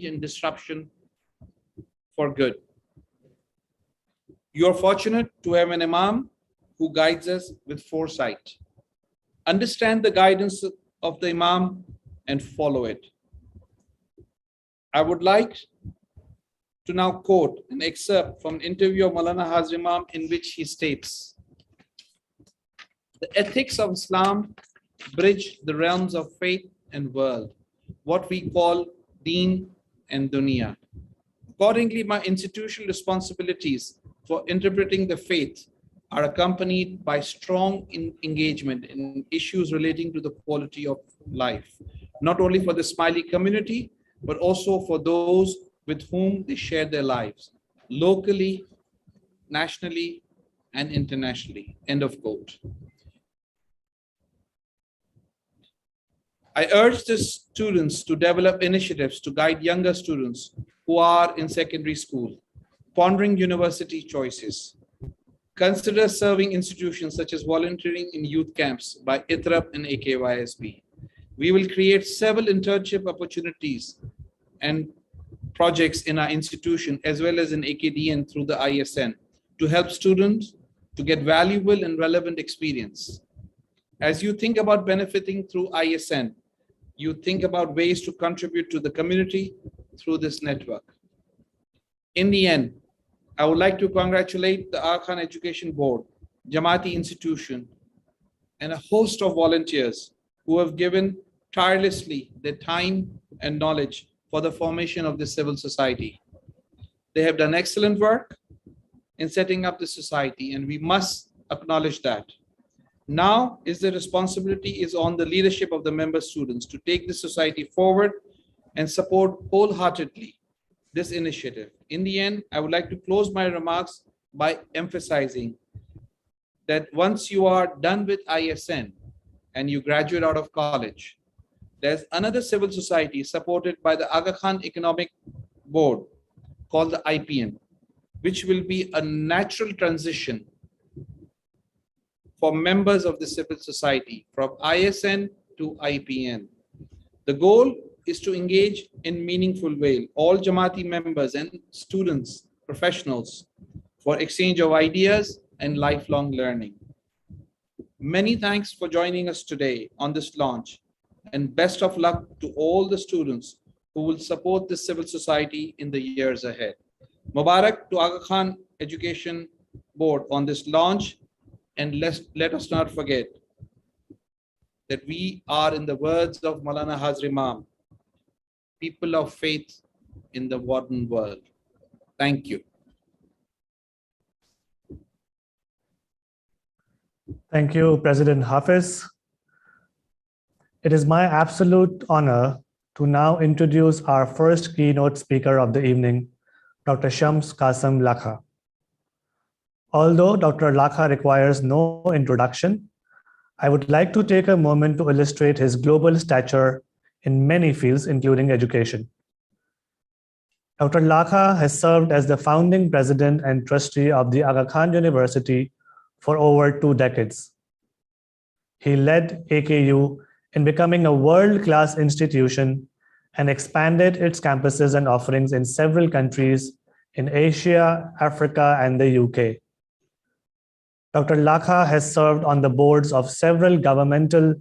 and disruption for good. You are fortunate to have an Imam who guides us with foresight. Understand the guidance of the Imam and follow it. I would like to now quote an excerpt from an interview of Maulana Hazar Imam in which he states, "The ethics of Islam bridge the realms of faith and world, what we call deen and dunya. Accordingly, my institutional responsibilities for interpreting the faith are accompanied by strong engagement in issues relating to the quality of life, not only for the Smiley community, but also for those with whom they share their lives, locally, nationally, and internationally." End of quote. I urge the students to develop initiatives to guide younger students who are in secondary school, pondering university choices. Consider serving institutions such as volunteering in youth camps by ITRAP and AKYSB. We will create several internship opportunities and projects in our institution as well as in AKDN through the ISN to help students to get valuable and relevant experience. As you think about benefiting through ISN, you think about ways to contribute to the community through this network. In the end, I would like to congratulate the Agar Education Board, Jamaati Institution, and a host of volunteers who have given tirelessly their time and knowledge for the formation of this civil society. They have done excellent work in setting up the society, and we must acknowledge that. Now is the responsibility is on the leadership of the member students to take the society forward and support wholeheartedly this initiative. In the end, I would like to close my remarks by emphasizing that once you are done with ISN and you graduate out of college, there's another civil society supported by the Aga Khan Economic Board called the IPN, which will be a natural transition for members of the civil society from ISN to IPN. The goal is to engage in meaningful way all Jamaati members and students, professionals, for exchange of ideas and lifelong learning. Many thanks for joining us today on this launch, and best of luck to all the students who will support this civil society in the years ahead. Mubarak to Aga Khan Education Board on this launch, and let us not forget that we are, in the words of Maulana Hazar Imam, people of faith in the modern world. Thank you. Thank you, President Hafiz. It is my absolute honor to now introduce our first keynote speaker of the evening, Dr. Shams Kasam Lakha. Although Dr. Lakha requires no introduction, I would like to take a moment to illustrate his global stature in many fields, including education. Dr. Lakha has served as the founding president and trustee of the Aga Khan University for over 2 decades. He led AKU in becoming a world-class institution and expanded its campuses and offerings in several countries in Asia, Africa, and the UK. Dr. Lakha has served on the boards of several governmental,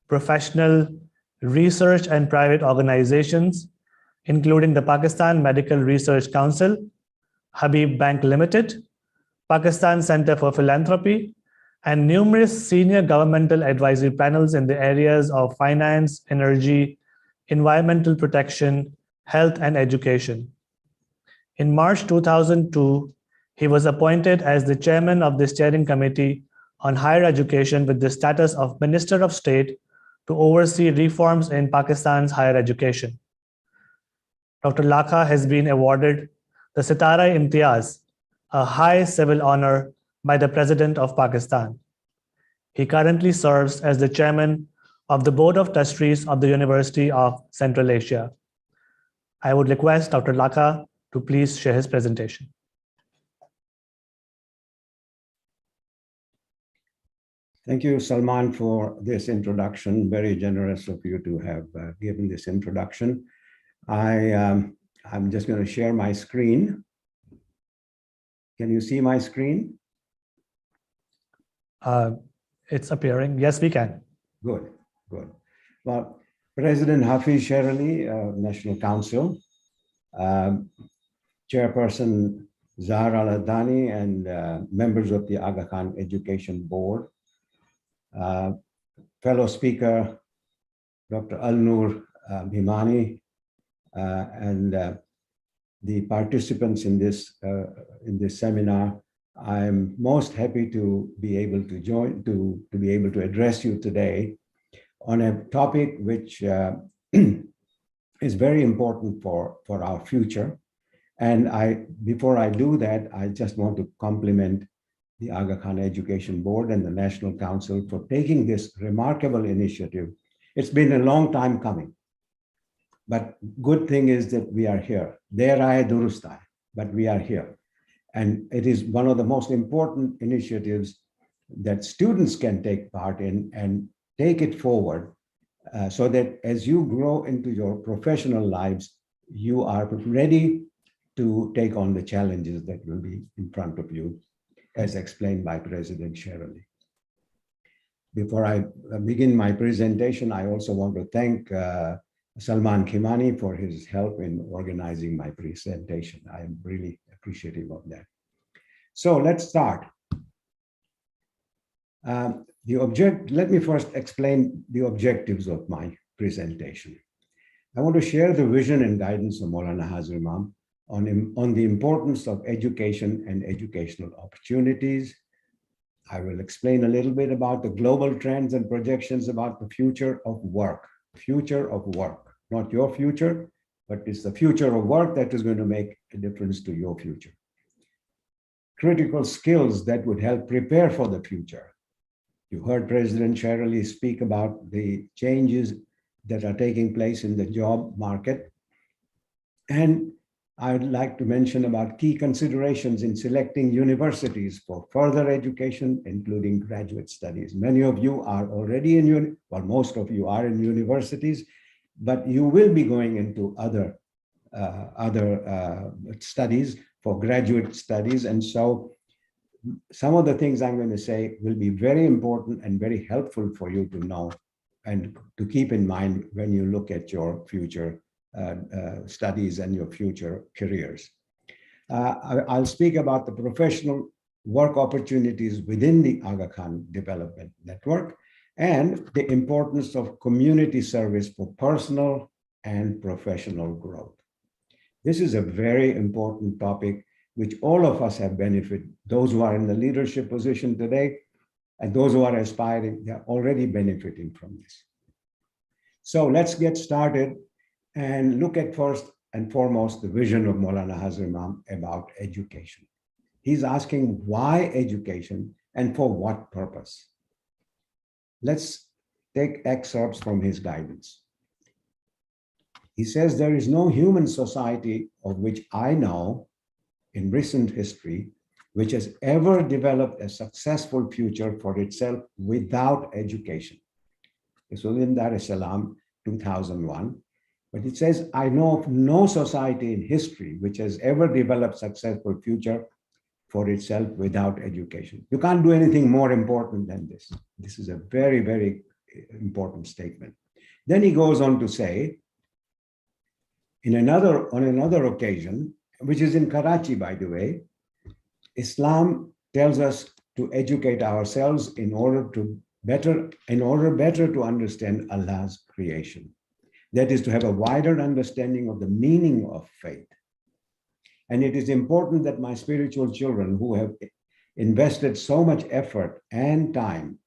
professional, research, and private organizations, including the Pakistan Medical Research Council, Habib Bank Limited, Pakistan Center for Philanthropy, and numerous senior governmental advisory panels in the areas of finance, energy, environmental protection, health, and education. In March 2002, he was appointed as the chairman of the steering committee on higher education with the status of Minister of State to oversee reforms in Pakistan's higher education. Dr. Lakha has been awarded the Sitara-e-Imtiaz, a high civil honor by the President of Pakistan. He currently serves as the chairman of the Board of Trustees of the University of Central Asia. I would request Dr. Lakha to please share his presentation. Thank you, Salman, for this introduction. Very generous of you to have given this introduction. I I'm just going to share my screen. Can you see my screen? It's appearing. Yes, we can. Good, good. Well, President Hafiz Sherali, National Council, Chairperson Zara Ladani, and members of the Aga Khan Education Board, fellow speaker Dr. Al-Noor Bhimani, and the participants in this seminar. I'm most happy to be able to join, to be able to address you today on a topic which is very important for our future. And before I do that, I just want to compliment the Aga Khan Education Board and the National Council for taking this remarkable initiative. It's been a long time coming, but good thing is that we are here. Der aaye durust aaye, but we are here. And it is one of the most important initiatives that students can take part in and take it forward so that as you grow into your professional lives, you are ready to take on the challenges that will be in front of you, as explained by President Sherali. Before I begin my presentation, I also want to thank Salman Khimani for his help in organizing my presentation. I am really appreciative of that. So let's start. Let me first explain the objectives of my presentation. I want to share the vision and guidance of Maulana Hazir Imam on the importance of education and educational opportunities. I will explain a little bit about the global trends and projections about the future of work. Future of work, not your future, but it's the future of work that is going to make a difference to your future. Critical skills that would help prepare for the future. You heard President Sherali speak about the changes that are taking place in the job market. And I'd like to mention about key considerations in selecting universities for further education, including graduate studies. Many of you are already most of you are in universities, but you will be going into other studies for graduate studies. And so some of the things I'm going to say will be very important and very helpful for you to know and to keep in mind when you look at your future studies and your future careers. I'll speak about the professional work opportunities within the Aga Khan Development Network and the importance of community service for personal and professional growth. This is a very important topic which all of us have benefited. Those who are in the leadership position today and those who are aspiring, they're already benefiting from this. So let's get started and look at first and foremost the vision of Maulana Hazir Imam about education. He's asking why education and for what purpose. Let's take excerpts from his guidance. He says, there is no human society of which I know in recent history which has ever developed a successful future for itself without education. This was in Dar es Salaam, 2001. But it says, I know of no society in history which has ever developed successful future for itself without education. You can't do anything more important than this. This is a very, very important statement. Then he goes on to say, on another occasion, which is in Karachi, by the way, Islam tells us to educate ourselves in order better to understand Allah's creation. That is to have a wider understanding of the meaning of faith. And it is important that my spiritual children who have invested so much effort and time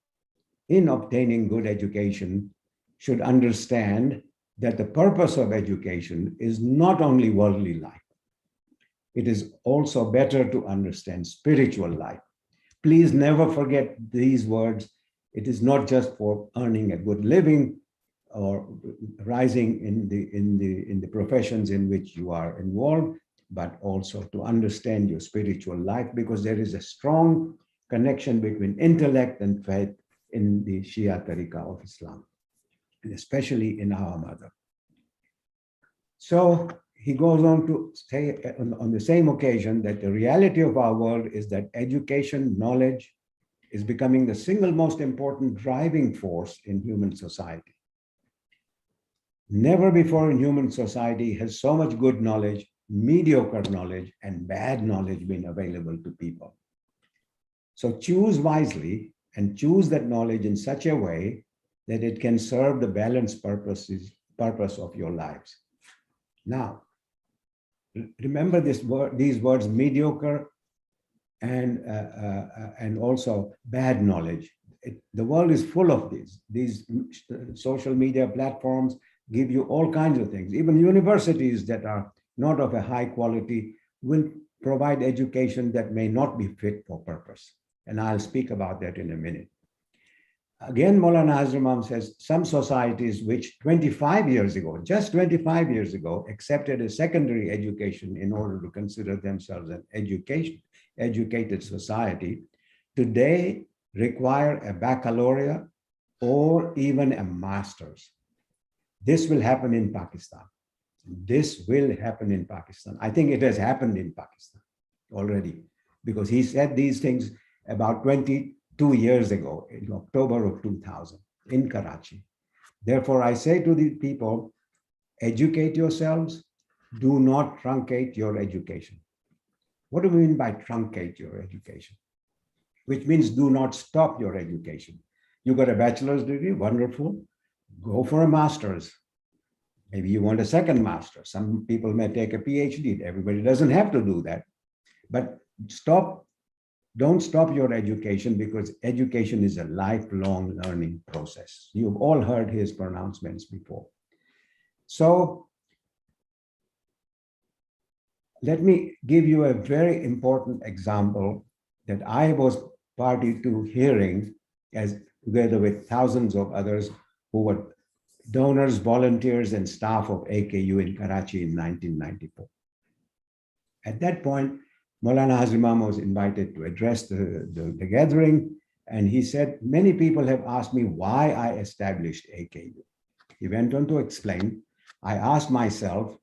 in obtaining good education should understand that the purpose of education is not only worldly life. It is also better to understand spiritual life. Please never forget these words. It is not just for earning a good living or rising in the professions in which you are involved, but also to understand your spiritual life, because there is a strong connection between intellect and faith in the Shia Tariqa of Islam, and especially in our mother. So he goes on to say on the same occasion that the reality of our world is that education, knowledge is becoming the single most important driving force in human society. Never before in human society has so much good knowledge, mediocre knowledge, and bad knowledge been available to people. So choose wisely and choose that knowledge in such a way that it can serve the balanced purpose of your lives. Now, remember these words, mediocre and also bad knowledge. The world is full of these. These social media platforms give you all kinds of things. Even universities that are not of a high quality will provide education that may not be fit for purpose. And I'll speak about that in a minute. Again, Maulana Hazrat Imam says some societies which 25 years ago, just 25 years ago, accepted a secondary education in order to consider themselves an educated society, today require a baccalaureate or even a master's. This will happen in Pakistan. This will happen in Pakistan. I think it has happened in Pakistan already, because he said these things about 22 years ago, in October of 2000, in Karachi. Therefore, I say to the people, educate yourselves, do not truncate your education. What do we mean by truncate your education? Which means do not stop your education. You got a bachelor's degree, wonderful. Go for a master's. Maybe you want a second master. Some people may take a PhD. Everybody doesn't have to do that. But don't stop your education, because education is a lifelong learning process. You've all heard his pronouncements before. So let me give you a very important example that I was party to hearing, as together with thousands of others who were donors, volunteers, and staff of AKU in Karachi in 1994. At that point, Maulana Hazrat Imam was invited to address the gathering, and he said, many people have asked me why I established AKU. He went on to explain, I asked myself,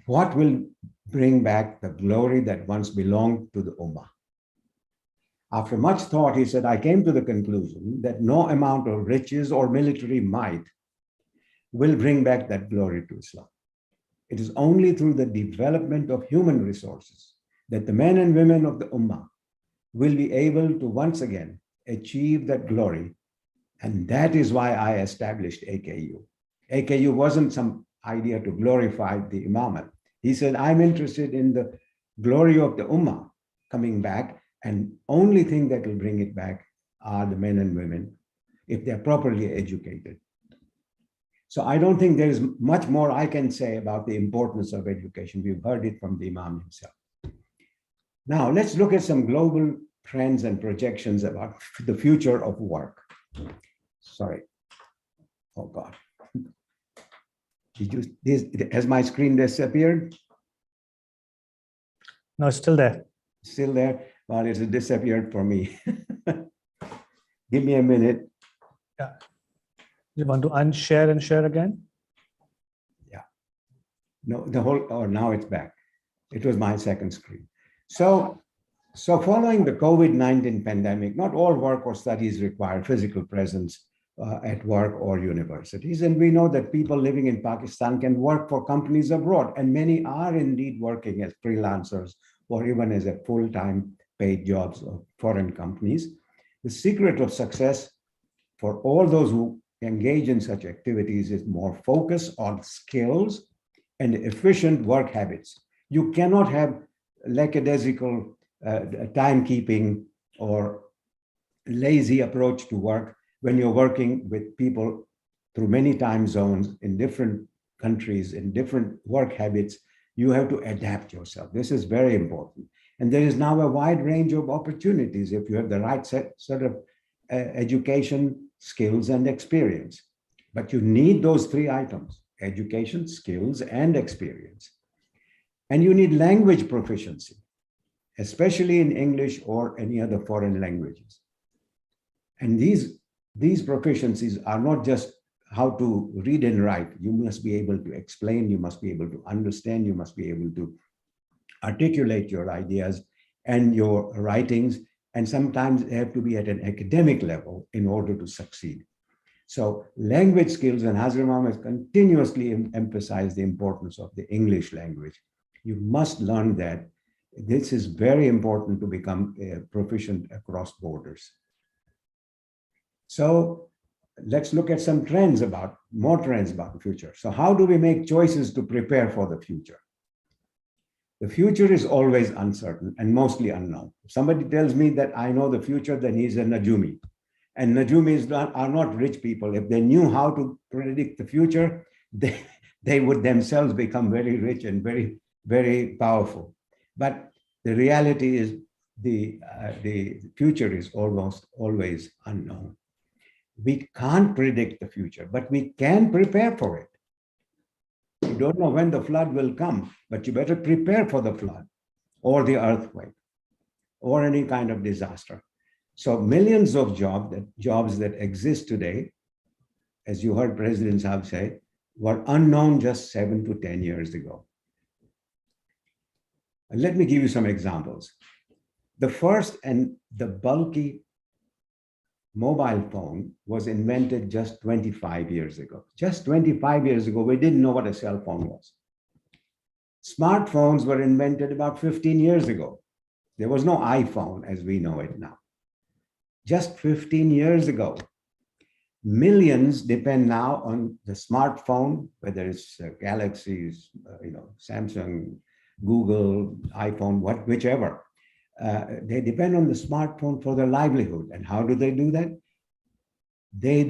what will bring back the glory that once belonged to the Ummah? After much thought, he said, I came to the conclusion that no amount of riches or military might will bring back that glory to Islam. It is only through the development of human resources that the men and women of the Ummah will be able to once again achieve that glory. And that is why I established AKU. AKU wasn't some idea to glorify the Imamate. He said, I'm interested in the glory of the Ummah coming back, and only thing that will bring it back are the men and women if they're properly educated. So I don't think there is much more I can say about the importance of education. We've heard it from the Imam himself. Now, let's look at some global trends and projections about the future of work. Sorry. Oh, God. Has my screen disappeared? No, it's still there. Still there? Well, it has disappeared for me. Give me a minute. Yeah. You want to unshare and share again? Yeah. No, now it's back. It was my second screen. So following the COVID-19 pandemic, not all work or studies require physical presence at work or universities. And we know that people living in Pakistan can work for companies abroad, and many are indeed working as freelancers or even as a full-time paid jobs of foreign companies. The secret of success for all those who engage in such activities is more focus on skills and efficient work habits. You cannot have lackadaisical timekeeping or lazy approach to work when you're working with people through many time zones in different countries, in different work habits. You have to adapt yourself. This is very important. And there is now a wide range of opportunities if you have the right set of education, skills, and experience. But you need those three items: education, skills, and experience. And you need language proficiency, especially in English or any other foreign languages. And these proficiencies are not just how to read and write. You must be able to explain, you must be able to understand, you must be able to articulate your ideas and your writings, and sometimes they have to be at an academic level in order to succeed. So language skills, and Hazrat Imam has continuously emphasized the importance of the English language. You must learn that. This is very important to become proficient across borders. So let's look at some more trends about the future. So how do we make choices to prepare for the future? The future is always uncertain and mostly unknown. If somebody tells me that I know the future, then he's a Najumi. And Najumis are not rich people. If they knew how to predict the future, they would themselves become very rich and very, very powerful. But the reality is the future is almost always unknown. We can't predict the future, but we can prepare for it. You don't know when the flood will come, but you better prepare for the flood or the earthquake or any kind of disaster. So millions of jobs that exist today, as you heard President Saab say, were unknown just 7 to 10 years ago. And let me give you some examples. The first and the bulky mobile phone was invented just 25 years ago. Just 25 years ago, we didn't know what a cell phone was. Smartphones were invented about 15 years ago. There was no iPhone as we know it now. Just 15 years ago. Millions depend now on the smartphone, whether it's Galaxies, Samsung, Google, iPhone, whichever. They depend on the smartphone for their livelihood. And how do they do that? They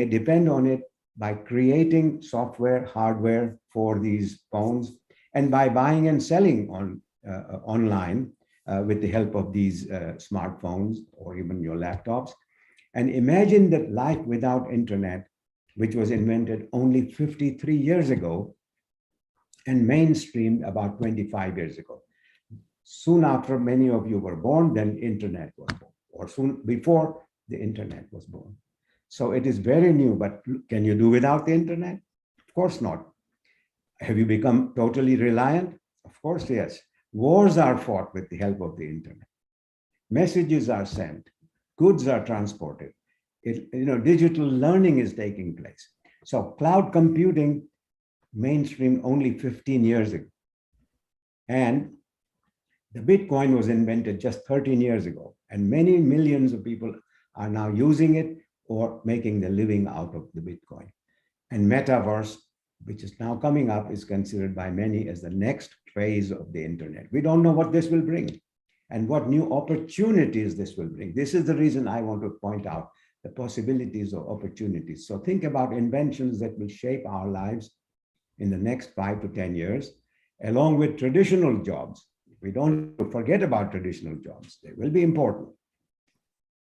depend on it by creating software, hardware for these phones, and by buying and selling online with the help of these smartphones or even your laptops. And imagine that life without internet, which was invented only 53 years ago and mainstreamed about 25 years ago. Soon after many of you were born, then internet was born, or soon before the internet was born. So it is very new, but can you do without the internet? Of course not. Have you become totally reliant? Of course, yes. Wars are fought with the help of the internet. Messages are sent, goods are transported. Digital learning is taking place. So cloud computing mainstream only 15 years ago. And the Bitcoin was invented just 13 years ago, and many millions of people are now using it or making their living out of the Bitcoin. And metaverse, which is now coming up, is considered by many as the next phase of the internet. We don't know what this will bring and what new opportunities this will bring. This is the reason I want to point out the possibilities of opportunities. So think about inventions that will shape our lives in the next 5 to 10 years, along with traditional jobs. We don't forget about traditional jobs. They will be important.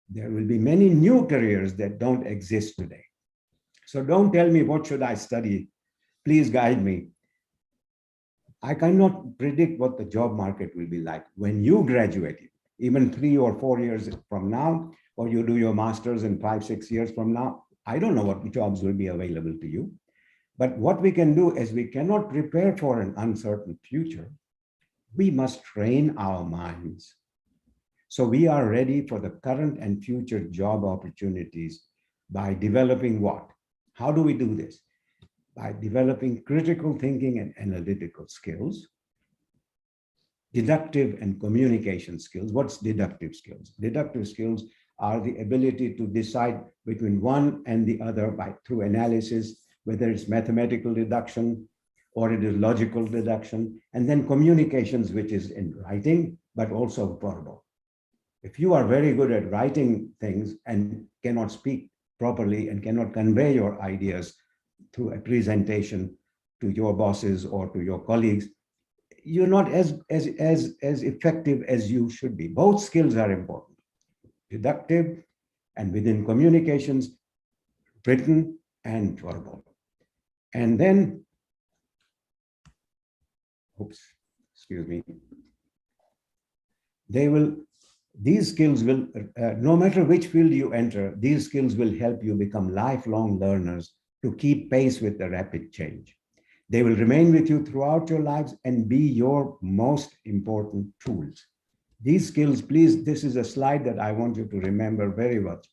There will be many new careers that don't exist today. So don't tell me what should I study. Please guide me. I cannot predict what the job market will be like when you graduate, even 3 or 4 years from now, or you do your master's in 5, 6 years from now. I don't know what jobs will be available to you. But what we can do is we cannot prepare for an uncertain future. We must train our minds so we are ready for the current and future job opportunities by developing what? How do we do this? By developing critical thinking and analytical skills, deductive and communication skills. What's deductive skills? Deductive skills are the ability to decide between one and the other through analysis, whether it's mathematical deduction or it is logical deduction, and then communications, which is in writing, but also verbal. If you are very good at writing things and cannot speak properly and cannot convey your ideas through a presentation to your bosses or to your colleagues, you're not as effective as you should be. Both skills are important. Deductive and within communications, written and verbal. And then, excuse me, they will These skills will, no matter which field you enter, these skills will help you become lifelong learners to keep pace with the rapid change. They will remain with you throughout your lives and be your most important tools. These skills, please, this is a slide that I want you to remember very much,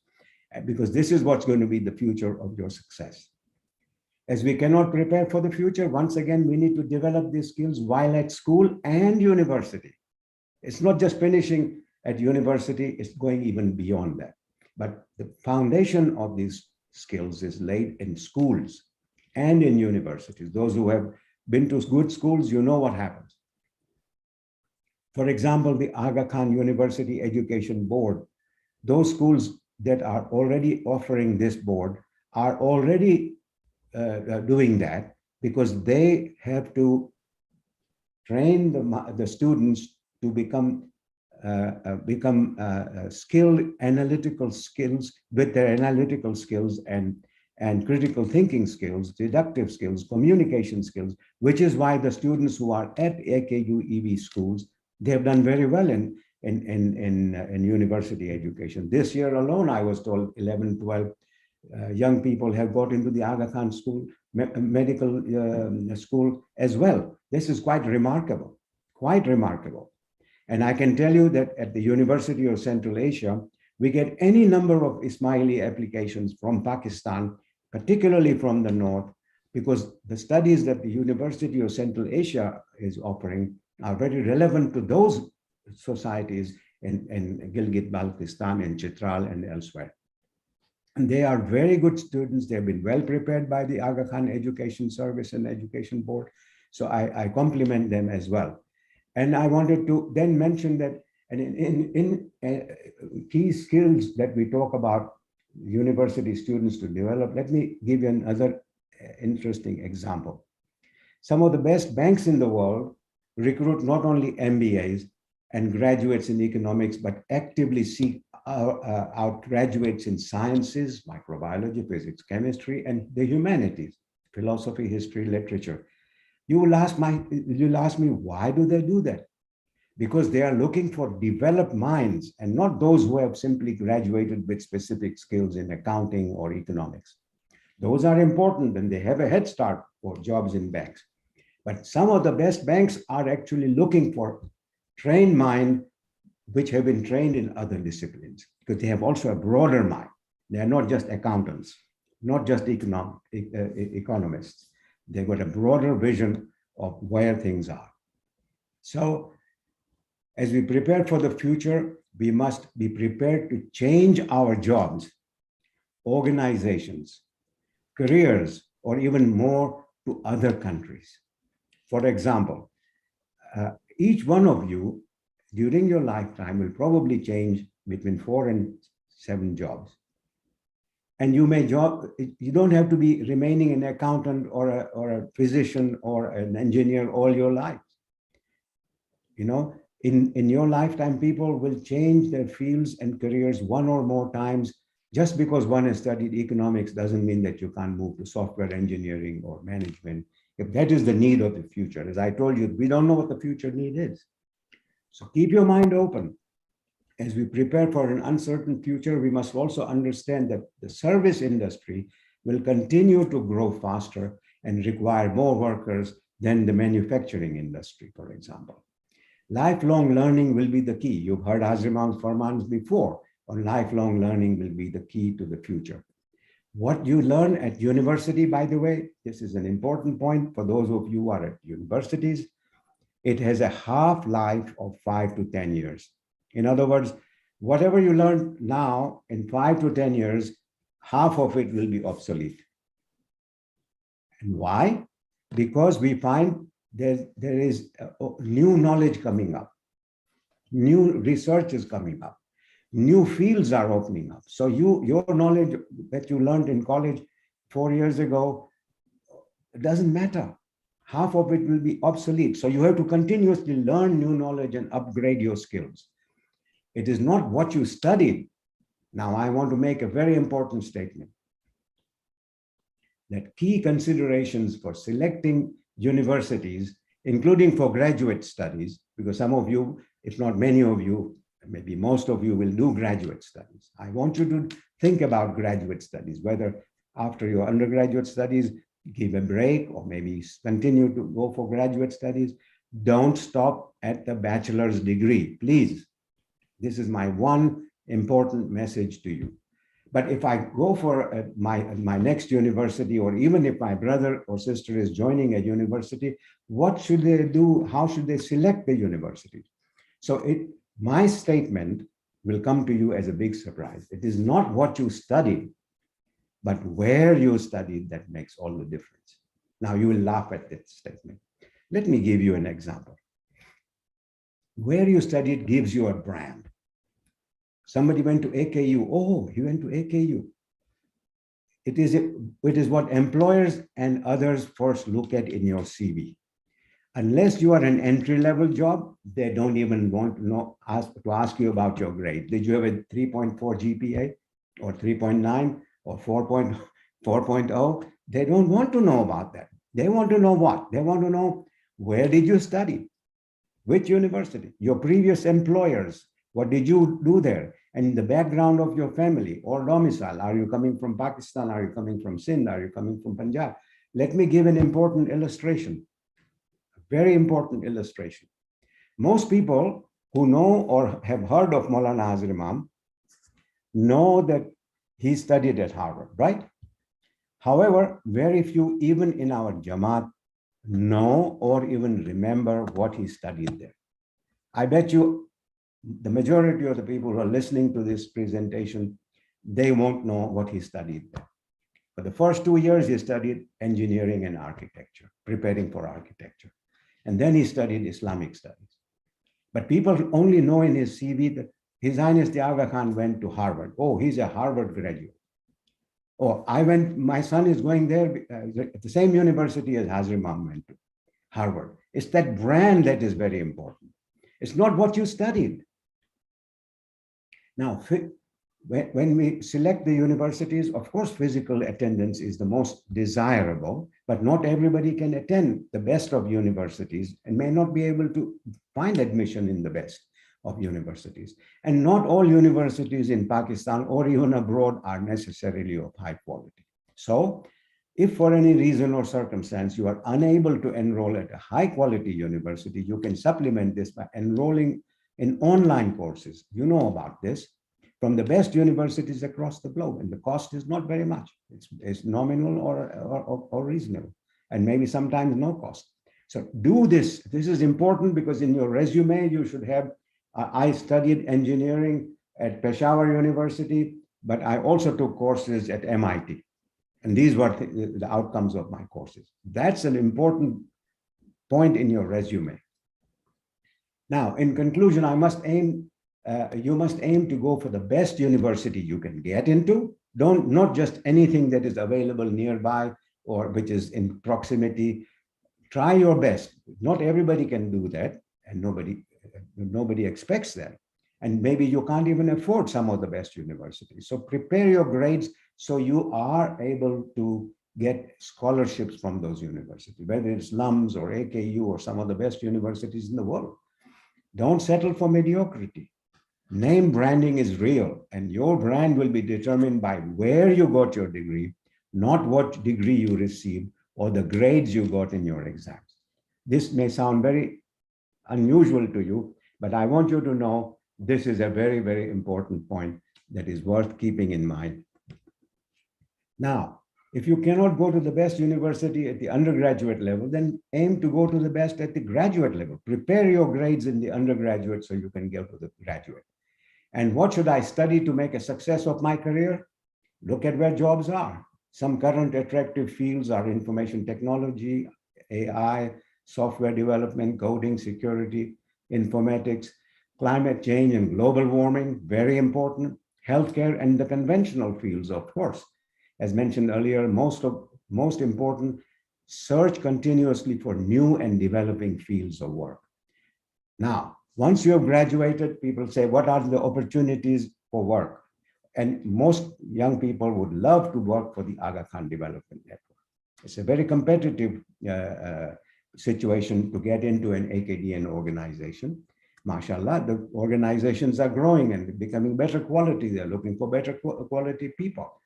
because this is what's going to be the future of your success. As we cannot prepare for the future, once again, we need to develop these skills while at school and university. It's not just finishing at university, it's going even beyond that. But the foundation of these skills is laid in schools and in universities. Those who have been to good schools, you know what happens. For example, the Aga Khan University Education Board, those schools that are already offering this board are already doing that, because they have to train the students to become skilled analytical skills, with their analytical skills and critical thinking skills, deductive skills, communication skills, which is why the students who are at AKU EV schools, they have done very well in university education. This year alone, I was told 11, 12 young people have got into the Aga Khan school, medical school as well. This is quite remarkable, quite remarkable. And I can tell you that at the University of Central Asia, we get any number of Ismaili applications from Pakistan, particularly from the north, because the studies that the University of Central Asia is offering are very relevant to those societies in Gilgit-Baltistan, in Chitral, and elsewhere. And they are very good students. They've been well prepared by the Aga Khan Education Service and Education Board. So I compliment them as well. And I wanted to then mention that in key skills that we talk about university students to develop, let me give you another interesting example. Some of the best banks in the world recruit not only MBAs and graduates in economics, but actively seek out graduates in sciences, microbiology, physics, chemistry, and the humanities, philosophy, history, literature. You'll ask me, why do they do that? Because they are looking for developed minds and not those who have simply graduated with specific skills in accounting or economics. Those are important and they have a head start for jobs in banks. But some of the best banks are actually looking for trained mind which have been trained in other disciplines, because they have also a broader mind. They are not just accountants, not just economists. They've got a broader vision of where things are. So as we prepare for the future, we must be prepared to change our jobs, organizations, careers, or even more to other countries. For example, each one of you during your lifetime will probably change between 4 and 7 jobs. And you don't have to be remaining an accountant or a physician or an engineer all your life. You know, in your lifetime, people will change their fields and careers 1 or more times. Just because one has studied economics doesn't mean that you can't move to software engineering or management. If that is the need of the future, as I told you, we don't know what the future need is. So keep your mind open. As we prepare for an uncertain future, we must also understand that the service industry will continue to grow faster and require more workers than the manufacturing industry, for example. Lifelong learning will be the key. You've heard Azriman's Farmans before, on lifelong learning will be the key to the future. What you learn at university, by the way, this is an important point for those of you who are at universities, it has a half-life of 5 to 10 years. In other words, whatever you learn now in 5 to 10 years, half of it will be obsolete. And why? Because we find there is new knowledge coming up, new research is coming up, new fields are opening up. So your knowledge that you learned in college 4 years ago, it doesn't matter. Half of it will be obsolete. So you have to continuously learn new knowledge and upgrade your skills. It is not what you studied. Now, I want to make a very important statement that key considerations for selecting universities, including for graduate studies, because some of you, if not many of you, maybe most of you will do graduate studies. I want you to think about graduate studies, whether after your undergraduate studies, give a break or maybe continue to go for graduate studies. Don't stop at the bachelor's degree, please. This is my one important message to you. But if I go for my next university, or even if my brother or sister is joining a university, what should they do? How should they select the university? So my statement will come to you as a big surprise. It is not what you studied, but where you studied that makes all the difference. Now you will laugh at that statement. Let me give you an example. Where you studied gives you a brand. Somebody went to AKU. Oh, he went to AKU. It is what employers and others first look at in your CV. Unless you are an entry-level job, they don't even want to ask you about your grade. Did you have a 3.4 GPA or 3.9 or 4.0? They don't want to know about that. They want to know what? They want to know, where did you study? Which university? Your previous employers, what did you do there? And the background of your family or domicile. Are you coming from Pakistan? Are you coming from Sindh? Are you coming from Punjab? Let me give an important illustration. Very important illustration. Most people who know or have heard of Maulana Hazar Imam know that he studied at Harvard, right? However, very few, even in our Jamaat, know or even remember what he studied there. I bet you the majority of the people who are listening to this presentation, they won't know what he studied there. For the first 2 years, he studied engineering and architecture, preparing for architecture. And then he studied Islamic studies. But people only know in his CV that His Highness the Aga Khan went to Harvard. Oh, he's a Harvard graduate. Oh, my son is going there at the same university as Hazar Imam went to, Harvard. It's that brand that is very important. It's not what you studied. Now, when we select the universities, of course, physical attendance is the most desirable, but not everybody can attend the best of universities and may not be able to find admission in the best of universities. And not all universities in Pakistan or even abroad are necessarily of high quality. So if for any reason or circumstance you are unable to enroll at a high quality university, you can supplement this by enrolling in online courses. You know about this, from the best universities across the globe, and the cost is not very much. It's nominal or reasonable, and maybe sometimes no cost. So do this. This is important because in your resume, you should have, I studied engineering at Peshawar University, but I also took courses at MIT. And these were the outcomes of my courses. That's an important point in your resume. Now, in conclusion, you must aim to go for the best university you can get into. Not just anything that is available nearby or which is in proximity. Try your best. Not everybody can do that, and nobody expects that. And maybe you can't even afford some of the best universities. So prepare your grades so you are able to get scholarships from those universities, whether it's LUMS or AKU or some of the best universities in the world. Don't settle for mediocrity. Name branding is real, and your brand will be determined by where you got your degree, not what degree you received or the grades you got in your exams. This may sound very unusual to you, but I want you to know this is a very, very important point that is worth keeping in mind. Now, if you cannot go to the best university at the undergraduate level, then aim to go to the best at the graduate level. Prepare your grades in the undergraduate so you can go to the graduate. And what should I study to make a success of my career? Look at where jobs are. Some current attractive fields are information technology, AI, software development, coding, security, informatics, climate change and global warming, very important, healthcare, and the conventional fields, of course. As mentioned earlier, most important, search continuously for new and developing fields of work. Now, once you have graduated, people say, what are the opportunities for work? And most young people would love to work for the Aga Khan Development Network. It's a very competitive situation to get into an AKDN organization. mashallah, the organizations are growing and becoming better quality. They're looking for better quality people.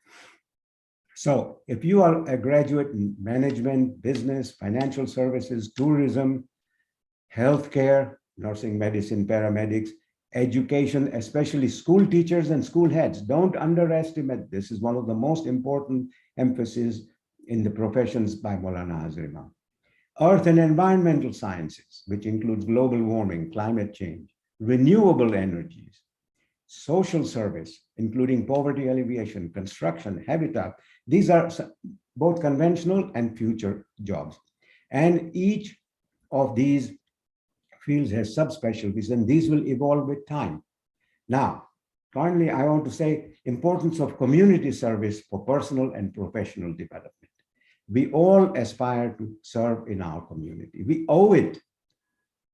So if you are a graduate in management, business, financial services, tourism, healthcare, nursing, medicine, paramedics, education, especially school teachers and school heads, don't underestimate. This is one of the most important emphases in the professions by Maulana Hazrat. Earth and environmental sciences, which includes global warming, climate change, renewable energies, social service, including poverty alleviation, construction, habitat. These are both conventional and future jobs. And each of these fields has subspecialties, and these will evolve with time. Now, finally, I want to say importance of community service for personal and professional development. We all aspire to serve in our community. We owe it.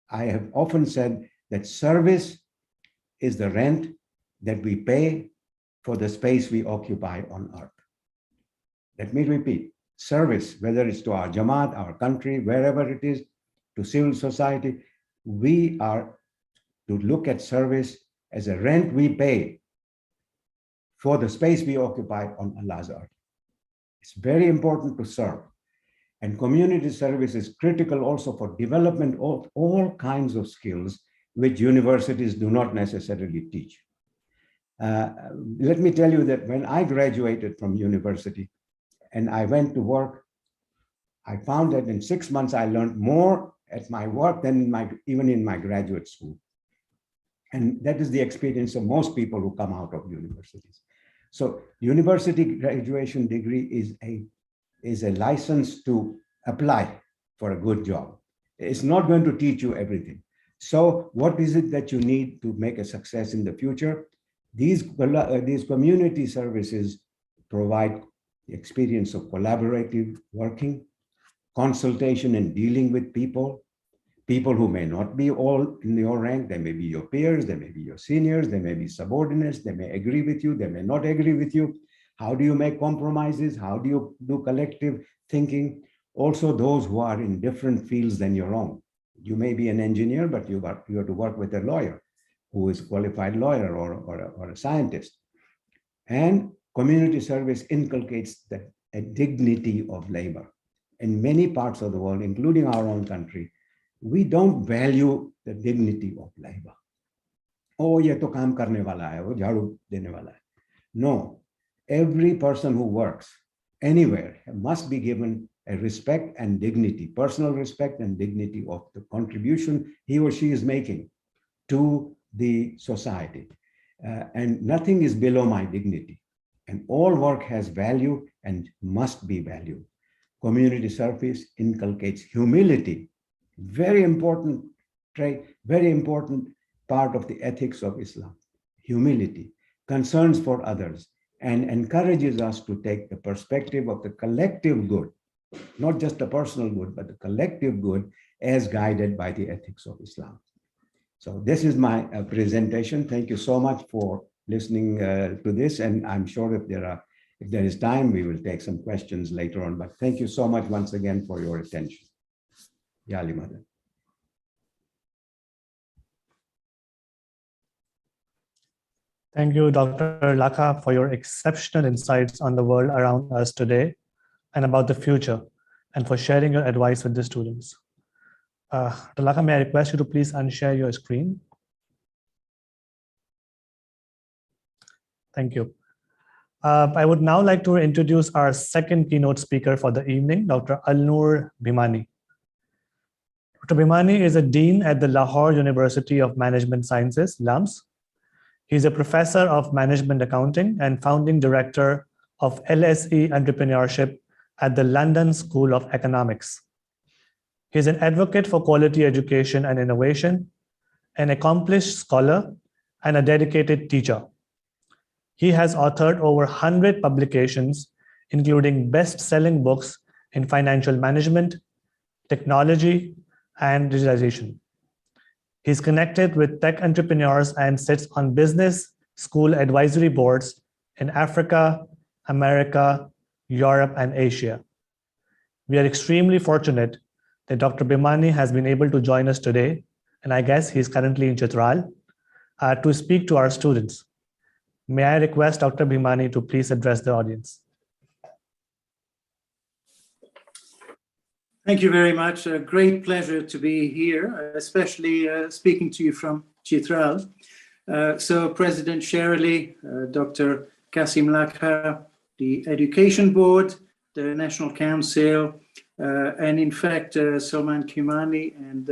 I have often said that service is the rent that we pay for the space we occupy on earth. Let me repeat, service, whether it's to our Jamaat, our country, wherever it is, to civil society, we are to look at service as a rent we pay for the space we occupy on Allah's earth. It's very important to serve. And community service is critical also for development of all kinds of skills which universities do not necessarily teach. Let me tell you that when I graduated from university and I went to work, I found that in 6 months I learned more at my work than even in my graduate school. And that is the experience of most people who come out of universities. So university graduation degree is a license to apply for a good job. It's not going to teach you everything. So what is it that you need to make a success in the future? These community services provide the experience of collaborative working, consultation and dealing with people who may not be all in your rank. They may be your peers, they may be your seniors, they may be subordinates, they may agree with you, they may not agree with you. How do you make compromises? How do you do collective thinking? Also those who are in different fields than your own. You may be an engineer, but you have to work with a lawyer who is a qualified lawyer or a scientist. And community service inculcates a dignity of labor. In many parts of the world, including our own country, we don't value the dignity of labor. Oh, ye to kaam karne wala hai, wo jharu dene wala hai. No, every person who works anywhere must be given a respect and dignity, personal respect and dignity of the contribution he or she is making to the society. And nothing is below my dignity. And all work has value and must be valued. Community service inculcates humility. Very important trait, very important part of the ethics of Islam. Humility, concerns for others, and encourages us to take the perspective of the collective good, not just the personal good, but the collective good as guided by the ethics of Islam. So this is my presentation. Thank you so much for listening to this. And I'm sure if there is time, we will take some questions later on. But thank you so much once again for your attention. Ya Ali Madan. Thank you, Dr. Lakha, for your exceptional insights on the world around us today and about the future, and for sharing your advice with the students. Dr. Lakha, may I request you to please unshare your screen? Thank you. I would now like to introduce our second keynote speaker for the evening, Dr. Al-Noor Bhimani. Dr. Bhimani is a dean at the Lahore University of Management Sciences, LUMS. He is a professor of management accounting and founding director of LSE Entrepreneurship at the London School of Economics. He is an advocate for quality education and innovation, an accomplished scholar, and a dedicated teacher. He has authored over 100 publications, including best-selling books in financial management, technology, and digitalization. He's connected with tech entrepreneurs and sits on business school advisory boards in Africa, America, Europe, and Asia. We are extremely fortunate that Dr. Bhimani has been able to join us today and I guess he's currently in Chitral, to speak to our students. May I request Dr. Bhimani to please address the audience? Thank you very much. A great pleasure to be here, especially speaking to you from Chitral. So President Sherley, Dr. Kasam Lakha, the Education Board, the National Council, and in fact, Salman Kimani and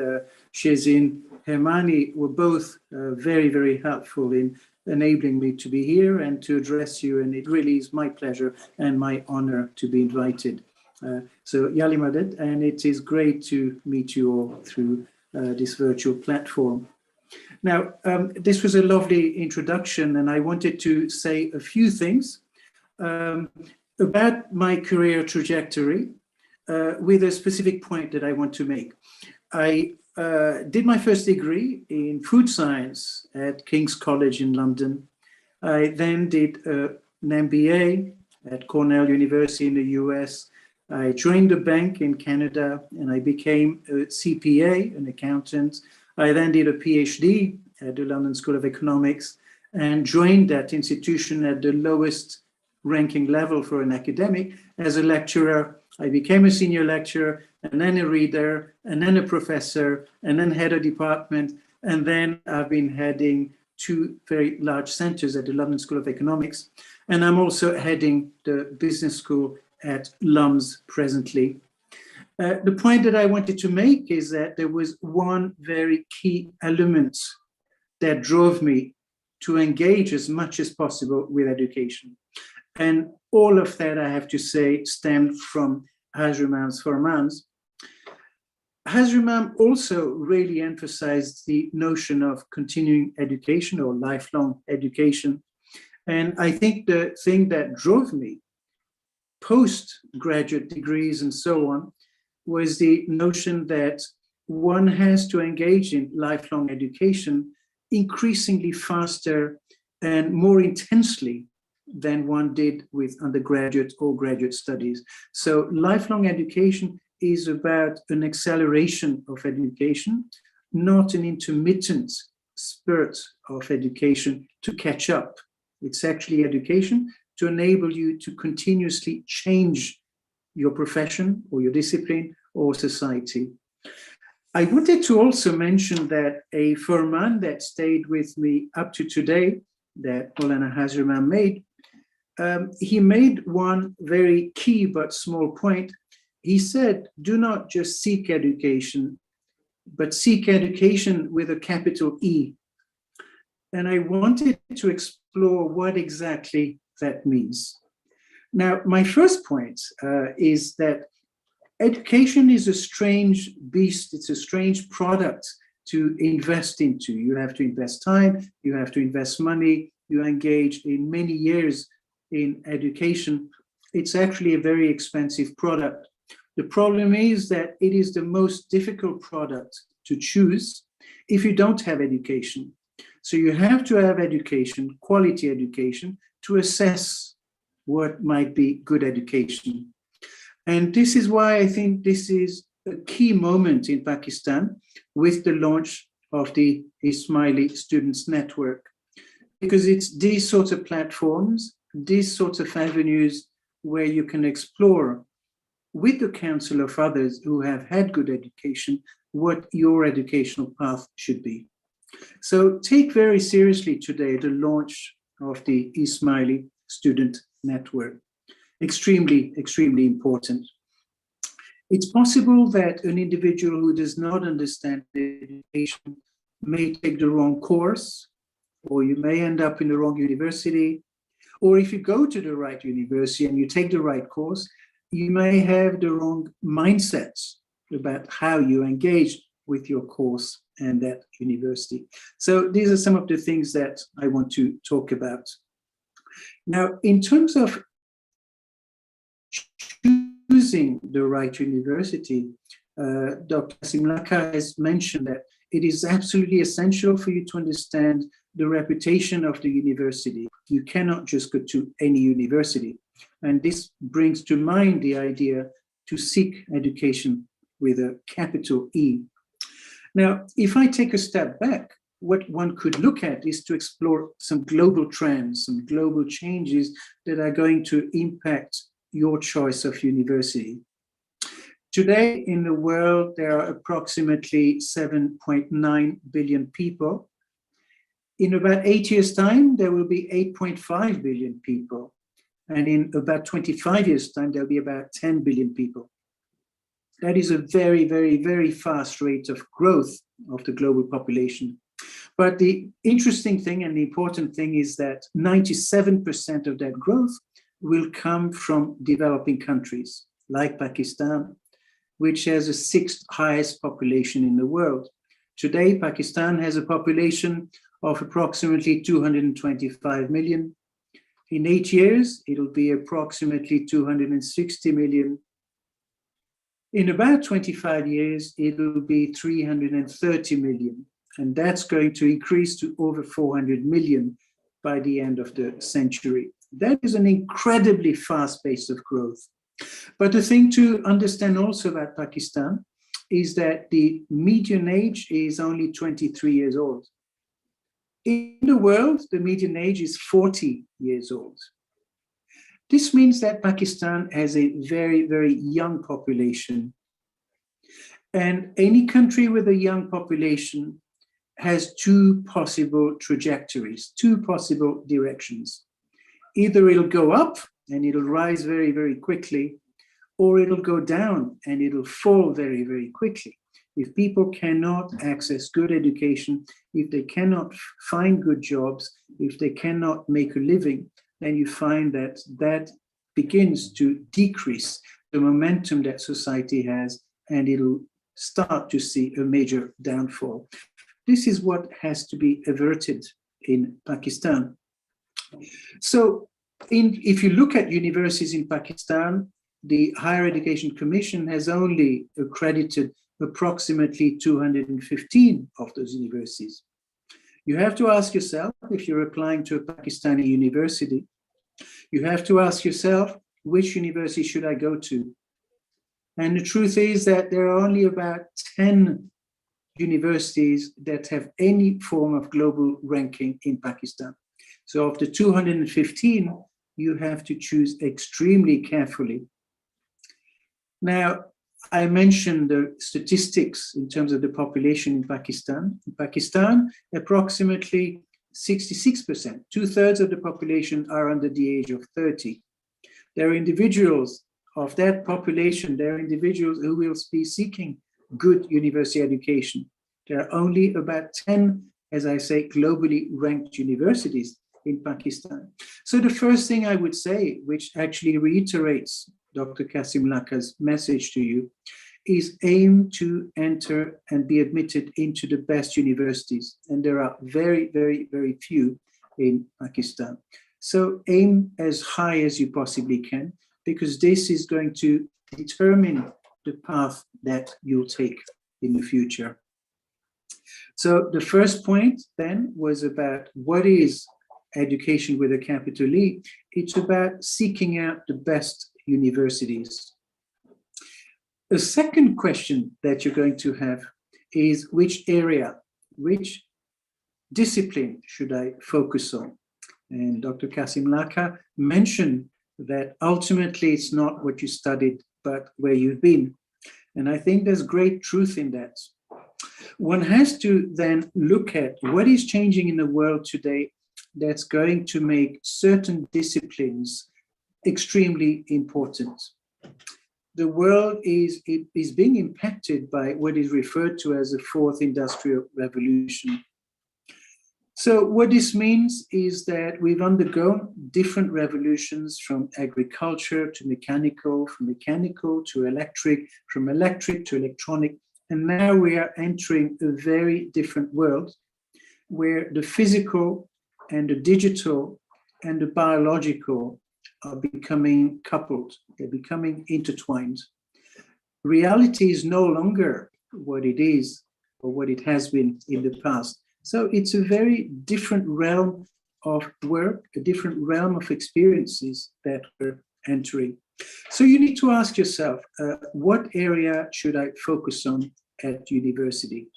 Shezin Hemani were both very, very helpful in enabling me to be here and to address you. And it really is my pleasure and my honor to be invited. So Yali Madad, and it is great to meet you all through this virtual platform. Now, this was a lovely introduction, and I wanted to say a few things about my career trajectory with a specific point that I want to make. I did my first degree in food science at King's College in London. I then did an MBA at Cornell University in the US. I joined a bank in Canada and I became a CPA, an accountant. I then did a PhD at the London School of Economics and joined that institution at the lowest ranking level for an academic as a lecturer. I became a senior lecturer and then a reader and then a professor and then head of department. And then I've been heading two very large centers at the London School of Economics. And I'm also heading the business school at LUMS presently. The point that I wanted to make is that there was one very key element that drove me to engage as much as possible with education. And all of that, I have to say, stemmed from Hazrimam's formans. Hazrimam also really emphasized the notion of continuing education or lifelong education. And I think the thing that drove me postgraduate degrees and so on was the notion that one has to engage in lifelong education increasingly faster and more intensely than one did with undergraduate or graduate studies. So lifelong education is about an acceleration of education, not an intermittent spurt of education to catch up. It's actually education to enable you to continuously change your profession or your discipline or society. I wanted to also mention that a firman that stayed with me up to today, that Maulana Hazrimam made, he made one very key but small point. He said, do not just seek education, but seek education with a capital E. And I wanted to explore what exactly that means. Now, my first point is that education is a strange beast. It's a strange product to invest into. You have to invest time, you have to invest money, you engage in many years in education. It's actually a very expensive product. The problem is that it is the most difficult product to choose if you don't have education. So you have to have education, quality education, to assess what might be good education. And this is why I think this is a key moment in Pakistan with the launch of the Ismaili Students Network, because it's these sorts of platforms, these sorts of avenues where you can explore with the counsel of others who have had good education, what your educational path should be. So take very seriously today the launch of the Ismaili Student Network. Extremely, extremely important. It's possible that an individual who does not understand education may take the wrong course, or you may end up in the wrong university, or if you go to the right university and you take the right course, you may have the wrong mindsets about how you engage with your course and that university. So these are some of the things that I want to talk about. Now, in terms of choosing the right university, Dr. Kasam Lakha has mentioned that it is absolutely essential for you to understand the reputation of the university. You cannot just go to any university. And this brings to mind the idea to seek education with a capital E. Now, if I take a step back, what one could look at is to explore some global trends, some global changes that are going to impact your choice of university. Today in the world, there are approximately 7.9 billion people. In about 8 years' time, there will be 8.5 billion people. And in about 25 years' time, there'll be about 10 billion people. That is a very, very, very fast rate of growth of the global population. But the interesting thing and the important thing is that 97% of that growth will come from developing countries like Pakistan, which has the 6th highest population in the world. Today, Pakistan has a population of approximately 225 million. In 8 years, it'll be approximately 260 million. In about 25 years, it'll be 330 million. And that's going to increase to over 400 million by the end of the century. That is an incredibly fast pace of growth. But the thing to understand also about Pakistan is that the median age is only 23 years old. In the world, the median age is 40 years old. This means that Pakistan has a very, very young population. And any country with a young population has two possible trajectories, two possible directions. Either it'll go up and it'll rise very, very quickly, or it'll go down and it'll fall very, very quickly. If people cannot access good education, if they cannot find good jobs, if they cannot make a living, then you find that that begins to decrease the momentum that society has, and it'll start to see a major downfall. This is what has to be averted in Pakistan. So if you look at universities in Pakistan, the Higher Education Commission has only accredited approximately 215 of those universities. You have to ask yourself, if you're applying to a Pakistani university, you have to ask yourself, which university should I go to? And the truth is that there are only about 10 universities that have any form of global ranking in Pakistan. So of the 215, you have to choose extremely carefully. Now, I mentioned the statistics in terms of the population in Pakistan. In Pakistan, approximately 66%, 2/3 of the population are under the age of 30. There are individuals of that population, there are individuals who will be seeking good university education. There are only about 10, as I say, globally ranked universities in Pakistan. So the first thing I would say, which actually reiterates Dr. Kasam Lakha's message to you, is aim to enter and be admitted into the best universities. And there are very, very, very few in Pakistan. So aim as high as you possibly can, because this is going to determine the path that you'll take in the future. So the first point then was about what is education with a capital E. It's about seeking out the best universities. The second question that you're going to have is which area, which discipline should I focus on? And Dr. Kasam Lakha mentioned that ultimately it's not what you studied, but where you've been. And I think there's great truth in that. One has to then look at what is changing in the world today that's going to make certain disciplines extremely important. The world is being impacted by what is referred to as the fourth industrial revolution. So what this means is that we've undergone different revolutions, from agriculture to mechanical, from mechanical to electric, from electric to electronic. And now we are entering a very different world where the physical and the digital and the biological are becoming coupled. They're becoming intertwined. Reality is no longer what it is or what it has been in the past. So it's a very different realm of work, a different realm of experiences that we're entering. So you need to ask yourself, what area should I focus on at university?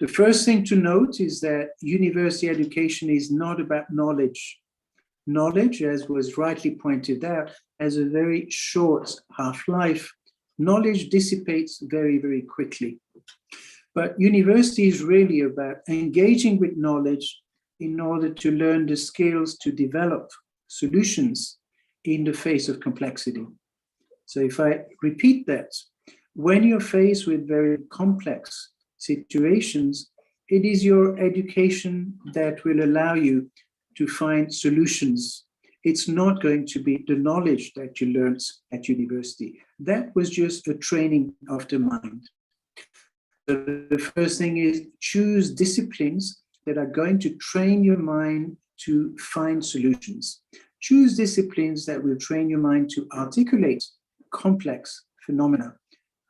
The first thing to note is that university education is not about knowledge. Knowledge, as was rightly pointed out, has a very short half-life. Knowledge dissipates very, very quickly. But university is really about engaging with knowledge in order to learn the skills to develop solutions in the face of complexity. So if I repeat that, when you're faced with very complex situations, it is your education that will allow you to find solutions. It's not going to be the knowledge that you learned at university. That was just a training of the mind. So the first thing is choose disciplines that are going to train your mind to find solutions. Choose disciplines that will train your mind to articulate complex phenomena.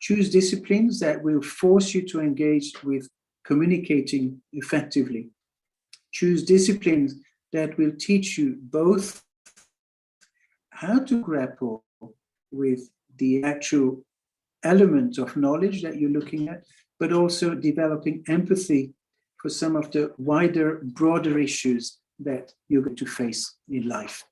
Choose disciplines that will force you to engage with communicating effectively. Choose disciplines that will teach you both how to grapple with the actual element of knowledge that you're looking at, but also developing empathy for some of the wider, broader issues that you're going to face in life.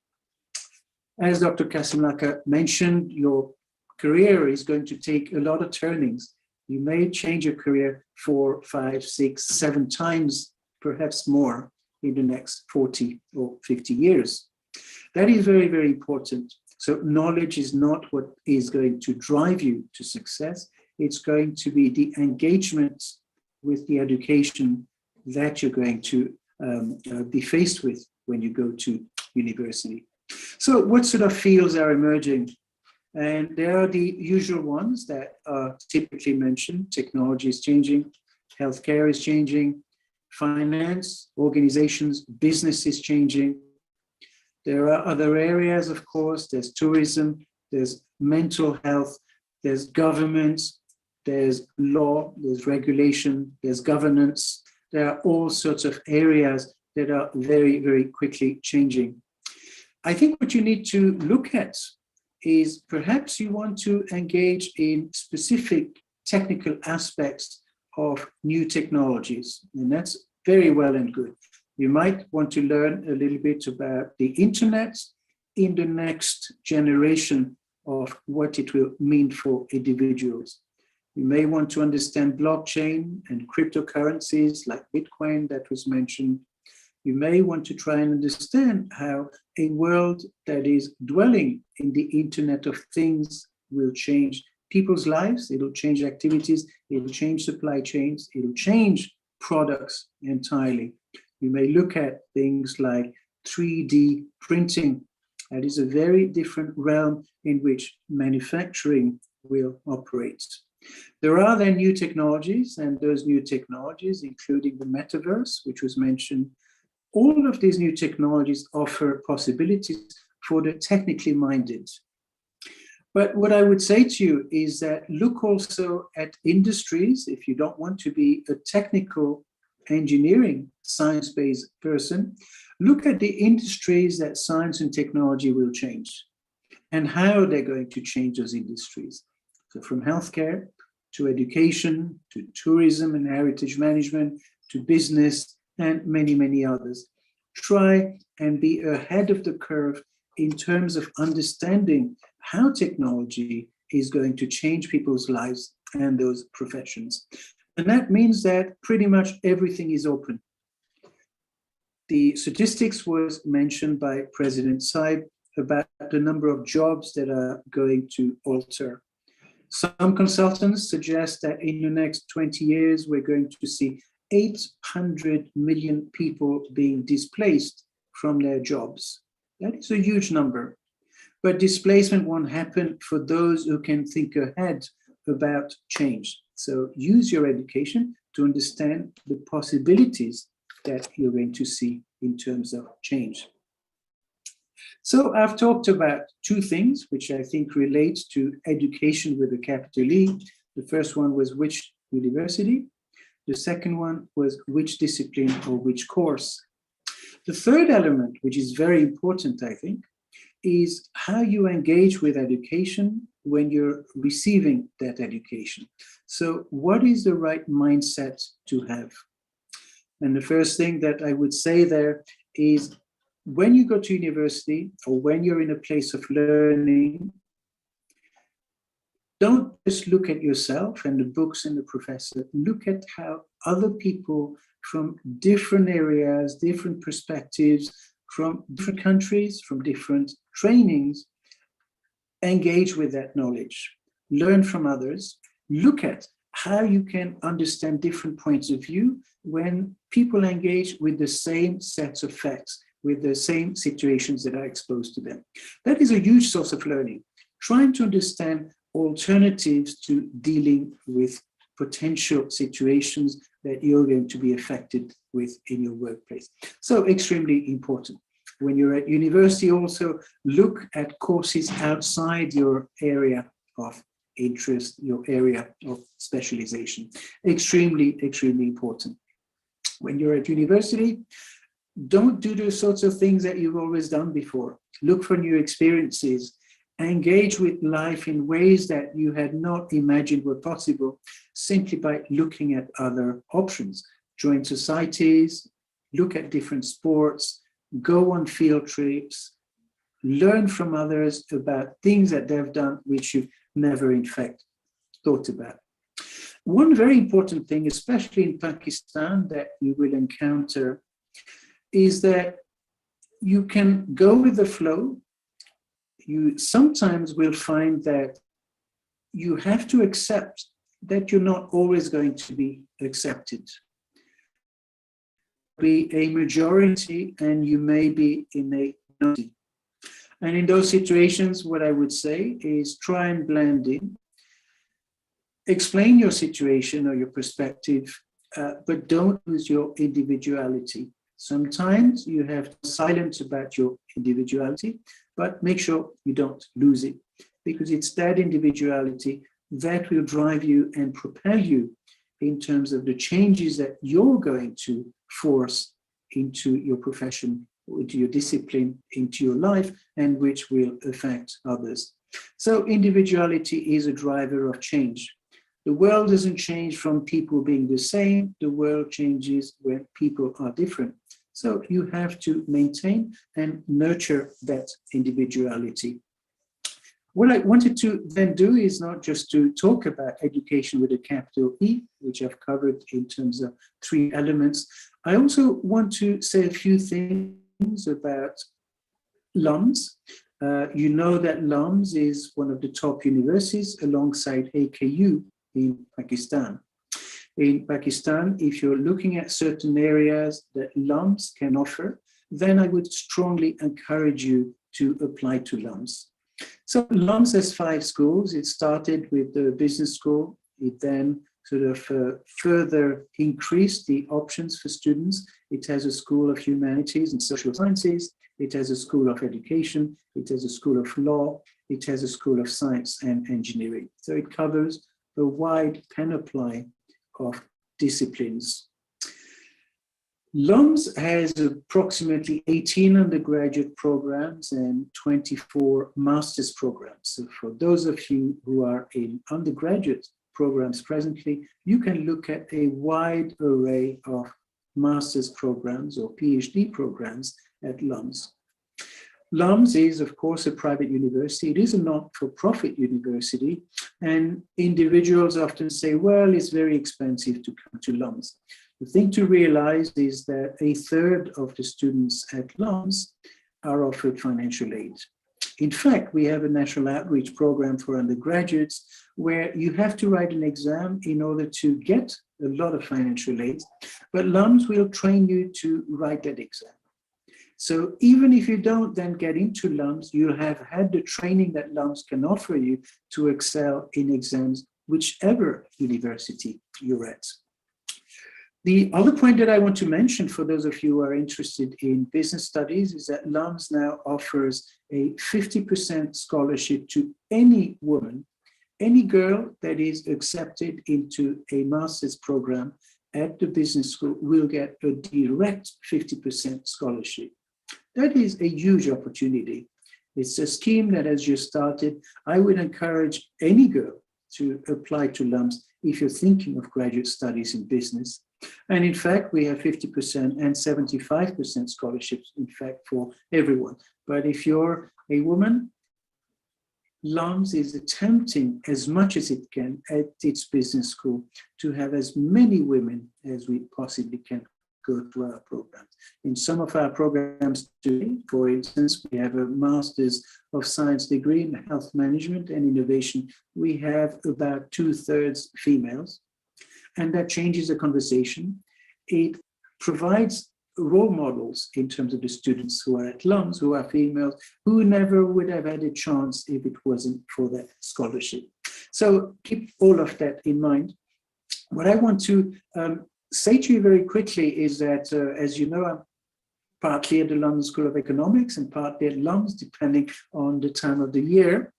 As Dr. Kasam Lakha mentioned, your career is going to take a lot of turnings. You may change your career 4, 5, 6, 7 times, perhaps more in the next 40 or 50 years. That is very, very important. So knowledge is not what is going to drive you to success. It's going to be the engagement with the education that you're going to be faced with when you go to university. So what sort of fields are emerging? And there are the usual ones that are typically mentioned. Technology is changing, healthcare is changing, finance, organizations, business is changing. There are other areas, of course. There's tourism, there's mental health, there's government, there's law, there's regulation, there's governance. There are all sorts of areas that are very, very quickly changing. I think what you need to look at is perhaps you want to engage in specific technical aspects of new technologies, and that's very well and good. You might want to learn a little bit about the internet in the next generation of what it will mean for individuals. You may want to understand blockchain and cryptocurrencies like Bitcoin that was mentioned. You may want to try and understand how a world that is dwelling in the Internet of Things will change people's lives. It'll change activities. It'll change supply chains. It'll change products entirely. You may look at things like 3D printing. That is a very different realm in which manufacturing will operate. There are then new technologies, and those new technologies, including the metaverse, which was mentioned, all of these new technologies offer possibilities for the technically minded. But what I would say to you is that look also at industries. If you don't want to be a technical engineering science-based person, look at the industries that science and technology will change and how they're going to change those industries. So from healthcare to education, to tourism and heritage management, to business, and many, many others. Try and be ahead of the curve in terms of understanding how technology is going to change people's lives and those professions. And that means that pretty much everything is open. The statistics was mentioned by President Saib about the number of jobs that are going to alter. Some consultants suggest that in the next 20 years, we're going to see 800 million people being displaced from their jobs. That is a huge number. But displacement won't happen for those who can think ahead about change. So use your education to understand the possibilities that you're going to see in terms of change. So I've talked about two things which I think relate to education with a capital E. The first one was which university. The second one was which discipline or which course. The third element, which is very important, I think, is how you engage with education when you're receiving that education. So what is the right mindset to have? And the first thing that I would say there is, when you go to university or when you're in a place of learning, don't just look at yourself and the books and the professor. Look at how other people from different areas, different perspectives, from different countries, from different trainings, engage with that knowledge. Learn from others. Look at how you can understand different points of view when people engage with the same sets of facts, with the same situations that are exposed to them. That is a huge source of learning. Trying to understand alternatives to dealing with potential situations that you're going to be affected with in your workplace. So extremely important. When you're at university, also look at courses outside your area of interest, your area of specialization. Extremely, extremely important. When you're at university, don't do the sorts of things that you've always done before. Look for new experiences. Engage with life in ways that you had not imagined were possible simply by looking at other options. Join societies, look at different sports, go on field trips, learn from others about things that they've done which you've never in fact thought about. One very important thing, especially in Pakistan, that you will encounter is that you can go with the flow. You sometimes will find that you have to accept that you're not always going to be accepted. Be a majority and you may be in a minority. And in those situations, what I would say is try and blend in. Explain your situation or your perspective, but don't lose your individuality. Sometimes you have silence about your individuality, but make sure you don't lose it, because it's that individuality that will drive you and propel you in terms of the changes that you're going to force into your profession, into your discipline, into your life, and which will affect others. So individuality is a driver of change. The world doesn't change from people being the same. The world changes when people are different. So you have to maintain and nurture that individuality. What I wanted to then do is not just to talk about education with a capital E, which I've covered in terms of 3 elements. I also want to say a few things about LUMS. You know that LUMS is one of the top universities alongside AKU in Pakistan. In Pakistan, if you're looking at certain areas that LUMS can offer, then I would strongly encourage you to apply to LUMS. So LUMS has 5 schools. It started with the business school. It then sort of further increased the options for students. It has a school of humanities and social sciences. It has a school of education. It has a school of law. It has a school of science and engineering. So it covers a wide panoply of disciplines. LUMS has approximately 18 undergraduate programs and 24 master's programs. So for those of you who are in undergraduate programs presently, you can look at a wide array of master's programs or PhD programs at LUMS. LUMS is, of course, a private university. It is a not-for-profit university, and individuals often say, well, it's very expensive to come to LUMS. The thing to realize is that 1/3 of the students at LUMS are offered financial aid. In fact, we have a national outreach program for undergraduates where you have to write an exam in order to get a lot of financial aid, but LUMS will train you to write that exam. So even if you don't then get into LUMS, you'll have had the training that LUMS can offer you to excel in exams, whichever university you're at. The other point that I want to mention for those of you who are interested in business studies is that LUMS now offers a 50% scholarship to any woman, any girl that is accepted into a master's program at the business school will get a direct 50% scholarship. That is a huge opportunity. It's a scheme that has just started. I would encourage any girl to apply to LUMS if you're thinking of graduate studies in business. And in fact, we have 50% and 75% scholarships, in fact, for everyone. But if you're a woman, LUMS is attempting as much as it can at its business school to have as many women as we possibly can go through our programs. In some of our programs today, for instance, we have a Master's of Science degree in Health Management and Innovation. We have about 2/3 females, and that changes the conversation. It provides role models in terms of the students who are at LUMS, who are females, who never would have had a chance if it wasn't for that scholarship. So keep all of that in mind. What I want to say to you very quickly is that, as you know, I'm partly at the London School of Economics and partly at LUMS, depending on the time of the year.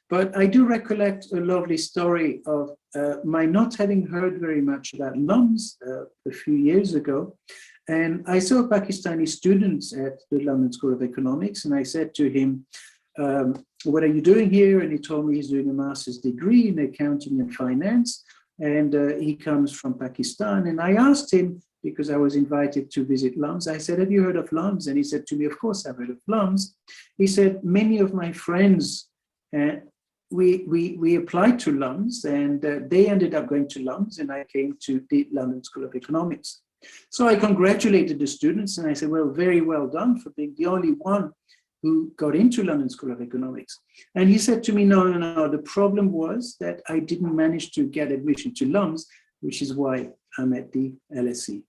But I do recollect a lovely story of my not having heard very much about LUMS a few years ago. And I saw a Pakistani student at the London School of Economics, and I said to him, what are you doing here? And he told me he's doing a master's degree in accounting and finance, and he comes from Pakistan. And I asked him, because I was invited to visit LUMS, I said, have you heard of LUMS? And he said to me, of course I've heard of LUMS. He said, many of my friends, we applied to LUMS, and they ended up going to LUMS, and I came to the London School of Economics. So I congratulated the students, and I said, well, very well done for being the only one who got into London School of Economics. And he said to me, no, the problem was that I didn't manage to get admission to LUMS, which is why I'm at the LSE.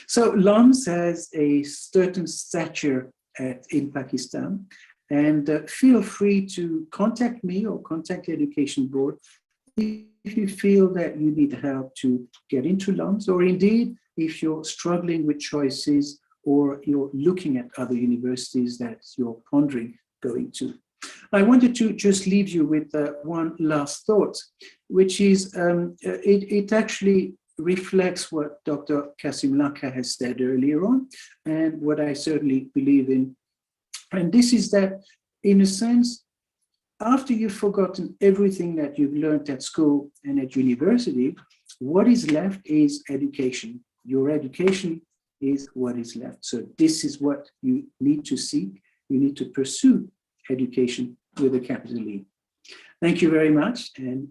So LUMS has a certain stature in Pakistan, and feel free to contact me or contact the Education Board if you feel that you need help to get into LUMS, or indeed if you're struggling with choices or you're looking at other universities that you're pondering going to. I wanted to just leave you with one last thought, which is it actually reflects what Dr. Kasam Lakha has said earlier on, and what I certainly believe in. And this is that, in a sense, after you've forgotten everything that you've learned at school and at university, what is left is education. Your education is what is left. So this is what you need to seek. You need to pursue education with a capital E. Thank you very much, and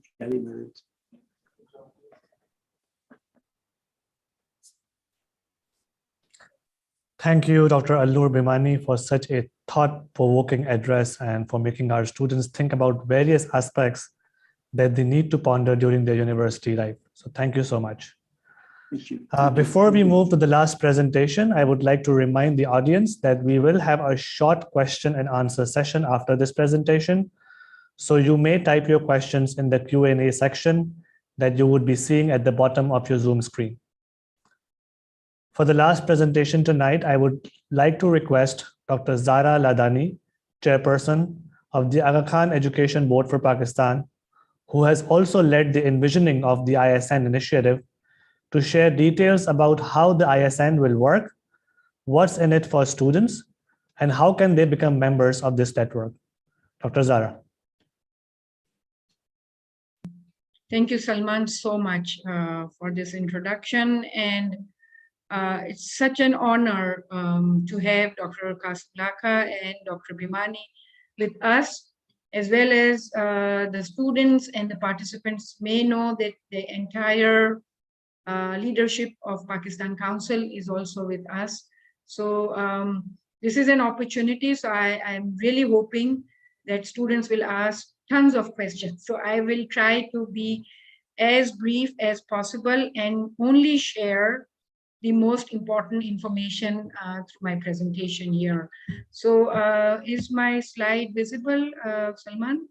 Thank you, Dr. Allur Bhimani, for such a thought-provoking address and for making our students think about various aspects that they need to ponder during their university life. So thank you so much. Thank you. Before we move to the last presentation, I would like to remind the audience that we will have a short question and answer session after this presentation. So you may type your questions in the Q&A section that you would be seeing at the bottom of your Zoom screen. For the last presentation tonight, I would like to request Dr. Zara Ladani, Chairperson of the Aga Khan Education Board for Pakistan, who has also led the envisioning of the ISN initiative, to share details about how the ISN will work, what's in it for students, and how can they become members of this network. Dr. Zara. Thank you, Salman, so much for this introduction. And it's such an honor to have Dr. Kasam Lakha and Dr. Bhimani with us, as well as the students and the participants may know that the entire leadership of Pakistan Council is also with us. So this is an opportunity. So I'm really hoping that students will ask tons of questions. So I will try to be as brief as possible and only share the most important information through my presentation here. So is my slide visible, Salman?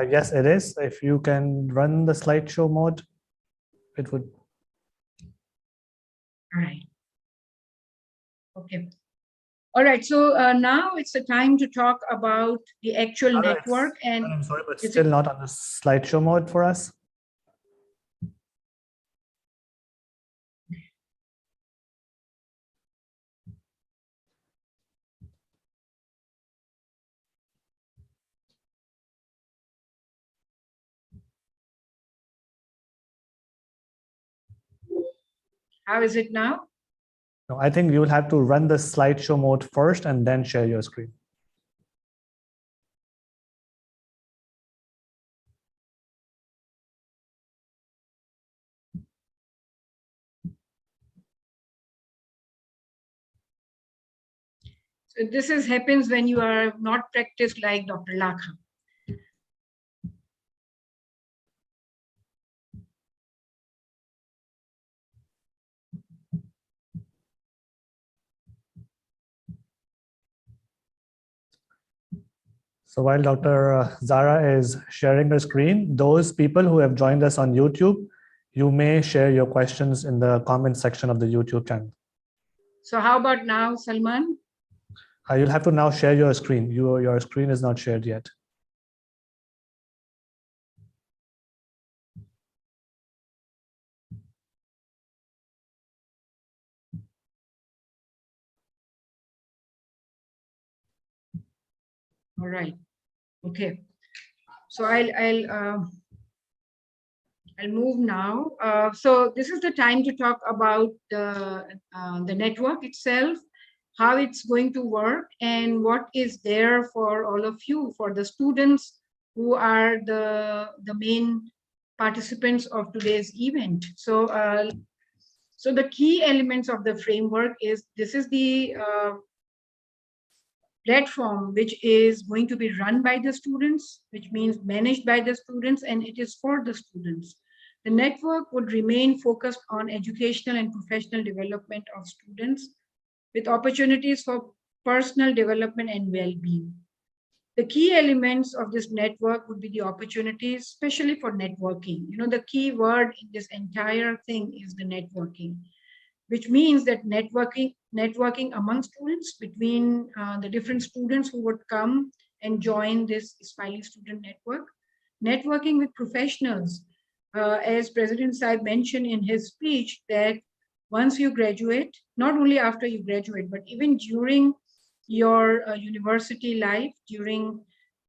Yes, it is. If you can run the slideshow mode, it would. All right. Okay. All right. So now it's the time to talk about the actual network. And I'm sorry, but still not on the slideshow mode for us. How is it now? No, I think you will have to run the slideshow mode first and then share your screen. So this happens when you are not practiced like Dr. Lakha. So while Dr. Zara is sharing her screen, those people who have joined us on YouTube, you may share your questions in the comment section of the YouTube channel. So how about now, Salman? You'll have to now share your screen. Your screen is not shared yet. All right. Okay. So I'll move now. So this is the time to talk about the network itself, how it's going to work, and what is there for all of you, for the students who are the main participants of today's event. So, so the key elements of the framework is, this is the platform which is going to be run by the students, which means managed by the students, and it is for the students. The network would remain focused on educational and professional development of students with opportunities for personal development and well-being. The key elements of this network would be the opportunities, especially for networking. You know, the key word in this entire thing is the networking, which means that networking among students, between the different students who would come and join this Smiley student network. Networking with professionals, as President Saib mentioned in his speech, that once you graduate, not only after you graduate, but even during your university life, during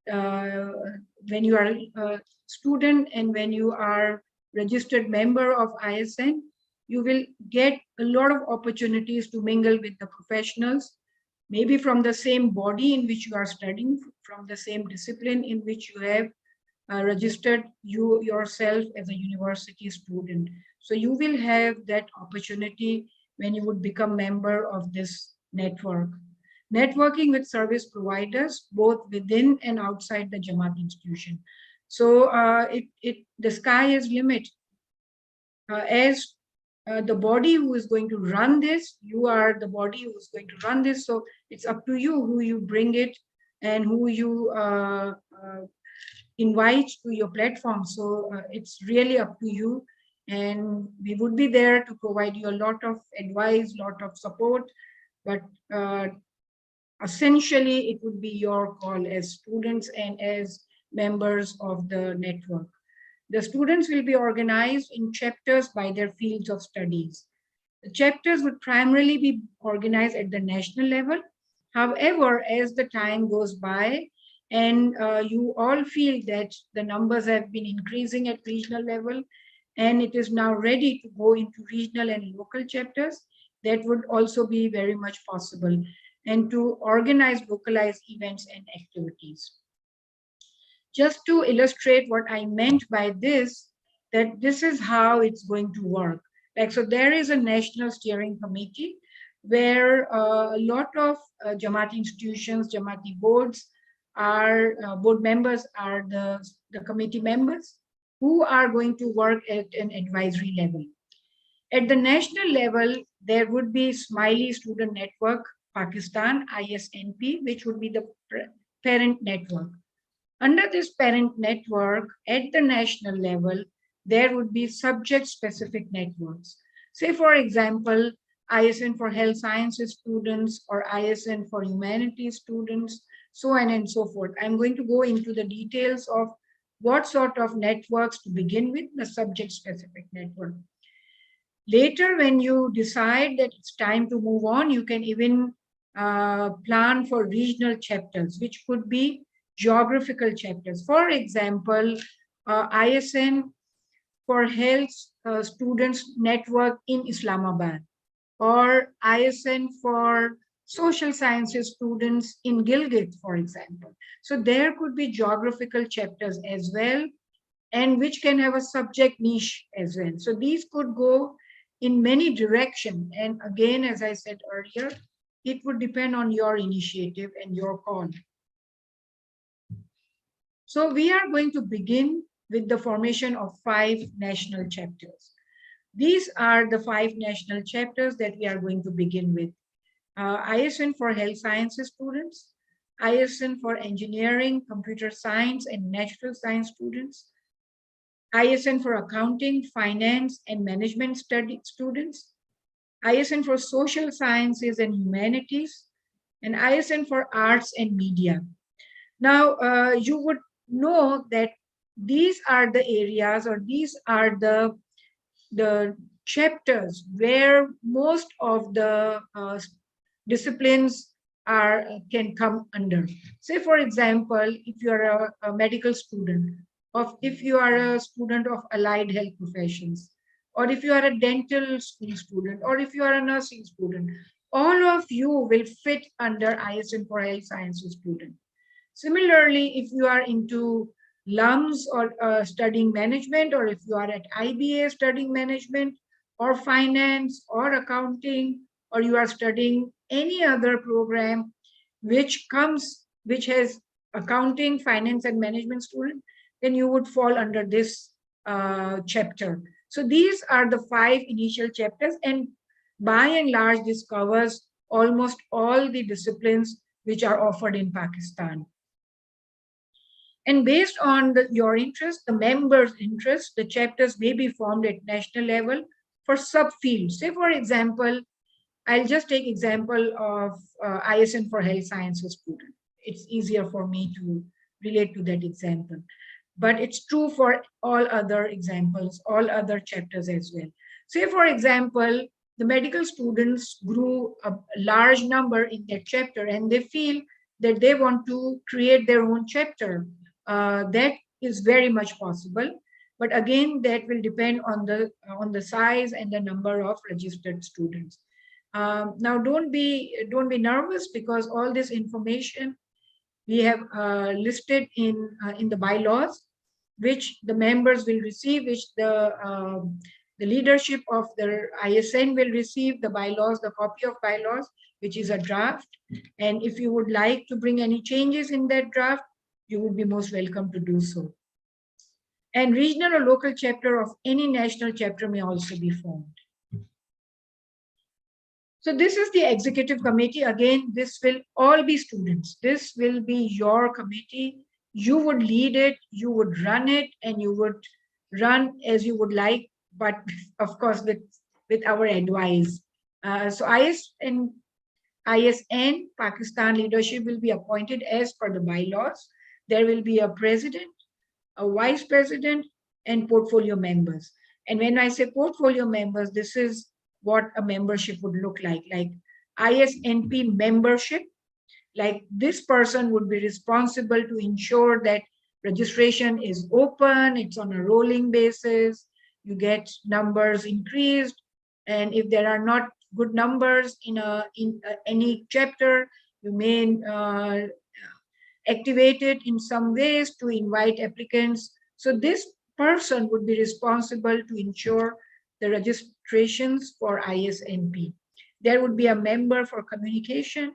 when you are a student and when you are registered member of ISN, you will get a lot of opportunities to mingle with the professionals, maybe from the same body in which you are studying, from the same discipline in which you have registered yourself as a university student. So you will have that opportunity when you would become member of this network. Networking with service providers, both within and outside the Jamaat institution. So the sky is limit. As the body who is going to run this, you are the body who is going to run this. So it's up to you who you bring it and who you invite to your platform. So it's really up to you. And we would be there to provide you a lot of advice, lot of support. But essentially, it would be your call as students and as members of the network. The students will be organized in chapters by their fields of studies. The chapters would primarily be organized at the national level. However, as the time goes by and you all feel that the numbers have been increasing at regional level and it is now ready to go into regional and local chapters, that would also be very much possible, and to organize localized events and activities. Just to illustrate what I meant by this, that this is how it's going to work. Like, so there is a national steering committee where a lot of Jamaat institutions, Jamaati boards are, board members are the committee members who are going to work at an advisory level. At the national level, there would be Smiley Student Network, Pakistan, ISNP, which would be the parent network. Under this parent network, at the national level, there would be subject-specific networks. Say, for example, ISN for health sciences students or ISN for humanities students, so on and so forth. I'm going to go into the details of what sort of networks to begin with, the subject-specific network. Later, when you decide that it's time to move on, you can even plan for regional chapters, which could be geographical chapters. For example, ISN for Health Students Network in Islamabad, or ISN for Social Sciences students in Gilgit, for example. So there could be geographical chapters as well, and which can have a subject niche as well. So these could go in many directions. And again, as I said earlier, it would depend on your initiative and your call. So we are going to begin with the formation of 5 national chapters. These are the 5 national chapters that we are going to begin with. ISN for Health Sciences students, ISN for Engineering, Computer Science, and Natural Science students, ISN for Accounting, Finance, and Management Study students, ISN for Social Sciences and Humanities, and ISN for Arts and Media. Now, you would know that these are the areas, or these are the chapters where most of the disciplines can come under. Say, for example, if you are a medical student, or if you are a student of allied health professions, or if you are a dental school student, or if you are a nursing student, all of you will fit under ISN for Health Sciences student. Similarly, if you are into LUMS or studying management, or if you are at IBA studying management or finance or accounting, or you are studying any other program which has accounting, finance, and management student, then you would fall under this chapter. So these are the 5 initial chapters, and by and large, this covers almost all the disciplines which are offered in Pakistan. And based on your interest, the members' interest, the chapters may be formed at national level for subfields. Say, for example, I'll just take example of ISN for Health Sciences student. It's easier for me to relate to that example. But it's true for all other examples, all other chapters as well. Say, for example, the medical students grew a large number in that chapter, and they feel that they want to create their own chapter. That is very much possible, but again, that will depend on the size and the number of registered students. Now, don't be nervous, because all this information we have listed in the bylaws, which the members will receive, which the leadership of the ISN will receive, the bylaws, the copy of bylaws, which is a draft. And if you would like to bring any changes in that draft, you would be most welcome to do so. And regional or local chapter of any national chapter may also be formed. So this is the executive committee. Again, this will all be students. This will be your committee. You would lead it, you would run it, and you would run as you would like, but of course with our advice. So ISN Pakistan leadership will be appointed as per the bylaws. There will be a president, a vice president, and portfolio members. And when I say portfolio members, this is what a membership would look like ISNP membership. Like, this person would be responsible to ensure that registration is open, it's on a rolling basis, you get numbers increased, and if there are not good numbers in any chapter, you may activate it in some ways to invite applicants. So this person would be responsible to ensure the registrations for ISNP. There would be a member for communication,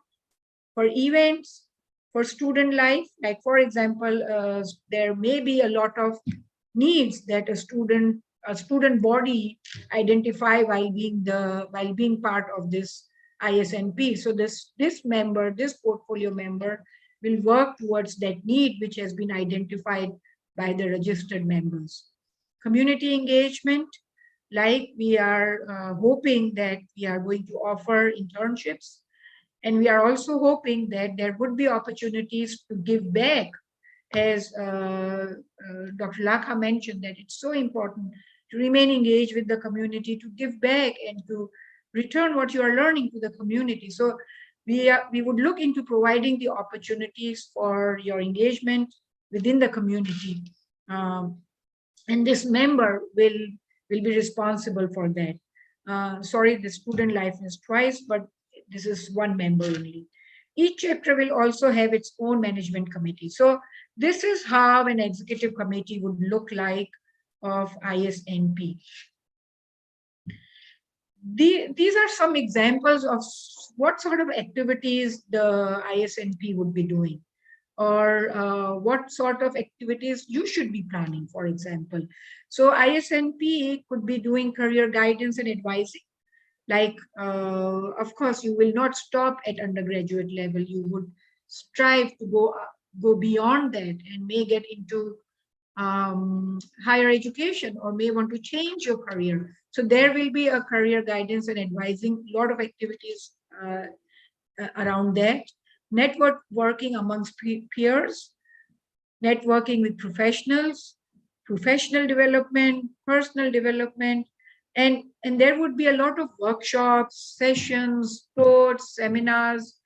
for events, for student life. Like, for example, there may be a lot of needs that a student body identify while being part of this ISNP. So this portfolio member will work towards that need which has been identified by the registered members. Community engagement, like we are hoping that we are going to offer internships, and we are also hoping that there would be opportunities to give back, as Dr. Lakha mentioned, that it's so important to remain engaged with the community, to give back and to return what you are learning to the community. So we would look into providing the opportunities for your engagement within the community. and this member will be responsible for that. Sorry, the student life is twice, but this is one member only. Each chapter will also have its own management committee. So this is how an executive committee would look like of ISNP. These are some examples of what sort of activities the ISNP would be doing, or what sort of activities you should be planning, for example. So ISNP could be doing career guidance and advising. Like, of course, you will not stop at undergraduate level. You would strive to go beyond that and may get into higher education or may want to change your career. So there will be a career guidance and advising, a lot of activities around that. Networking amongst peers, networking with professionals, professional development, personal development, and there would be a lot of workshops, sessions, sports, seminars,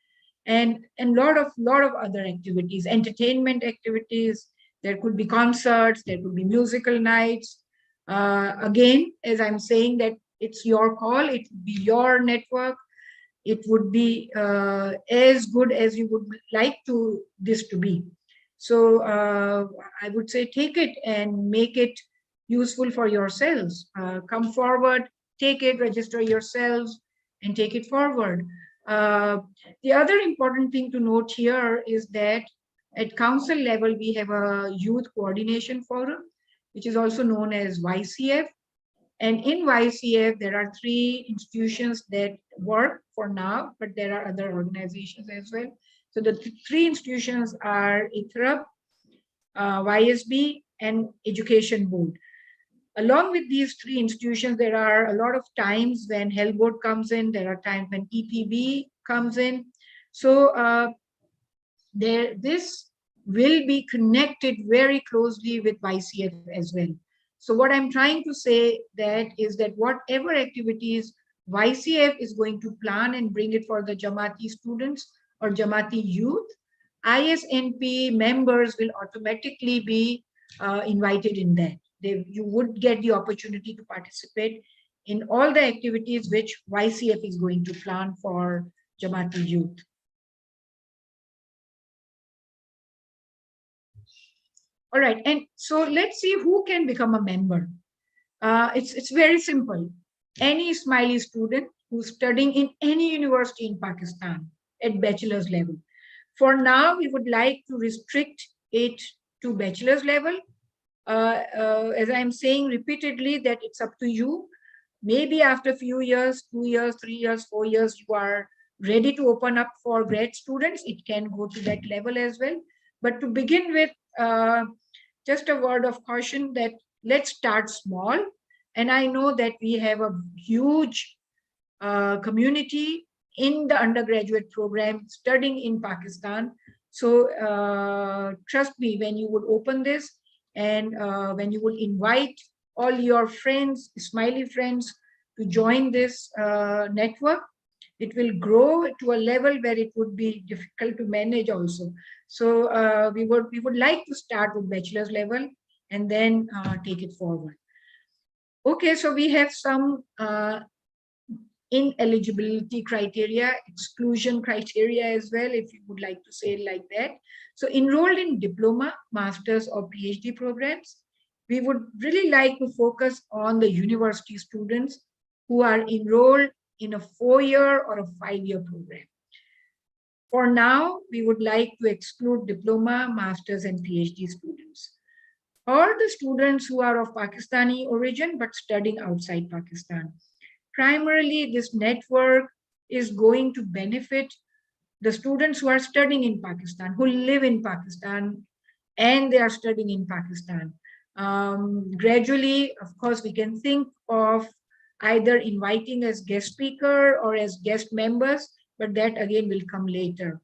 and lot of other activities, entertainment activities. There could be concerts, there could be musical nights. Again, as I'm saying, that it's your call, it would be your network. It would be as good as you would like this to be. So I would say take it and make it useful for yourselves. Come forward, take it, register yourselves, and take it forward. The other important thing to note here is that at council level, we have a youth coordination forum, which is also known as YCF. And in YCF, there are 3 institutions that work for now, but there are other organizations as well. So the 3 institutions are ITHRAP, YSB, and Education Board. Along with these 3 institutions, there are a lot of times when Health Board comes in, there are times when EPB comes in. So this will be connected very closely with YCF as well. So what I'm trying to say is that whatever activities YCF is going to plan and bring it for the Jamaati students or Jamaati youth, ISNP members will automatically be invited in that. You would get the opportunity to participate in all the activities which YCF is going to plan for Jamaati youth. All right, and so let's see who can become a member. It's very simple. Any Ismaili student who's studying in any university in Pakistan at bachelor's level. For now, we would like to restrict it to bachelor's level. As I'm saying repeatedly, that it's up to you. Maybe after a few years, 2 years, 3 years, 4 years, you are ready to open up for grad students. It can go to that level as well. But to begin with, just a word of caution that let's start small. And I know that we have a huge community in the undergraduate program studying in Pakistan. So trust me, when you would open this and when you would invite all your friends, Smiley friends, to join this network, it will grow to a level where it would be difficult to manage also. So we would like to start with bachelor's level and then take it forward. Okay, so we have some ineligibility criteria, exclusion criteria as well, if you would like to say it like that. So enrolled in diploma, master's or PhD programs, we would really like to focus on the university students who are enrolled in a 4-year or a 5-year program. For now, we would like to exclude diploma, master's and PhD students, or the students who are of Pakistani origin but studying outside Pakistan. Primarily, this network is going to benefit the students who are studying in Pakistan, who live in Pakistan, and they are studying in Pakistan. Gradually, of course, we can think of either inviting as guest speaker or as guest members, but that again will come later.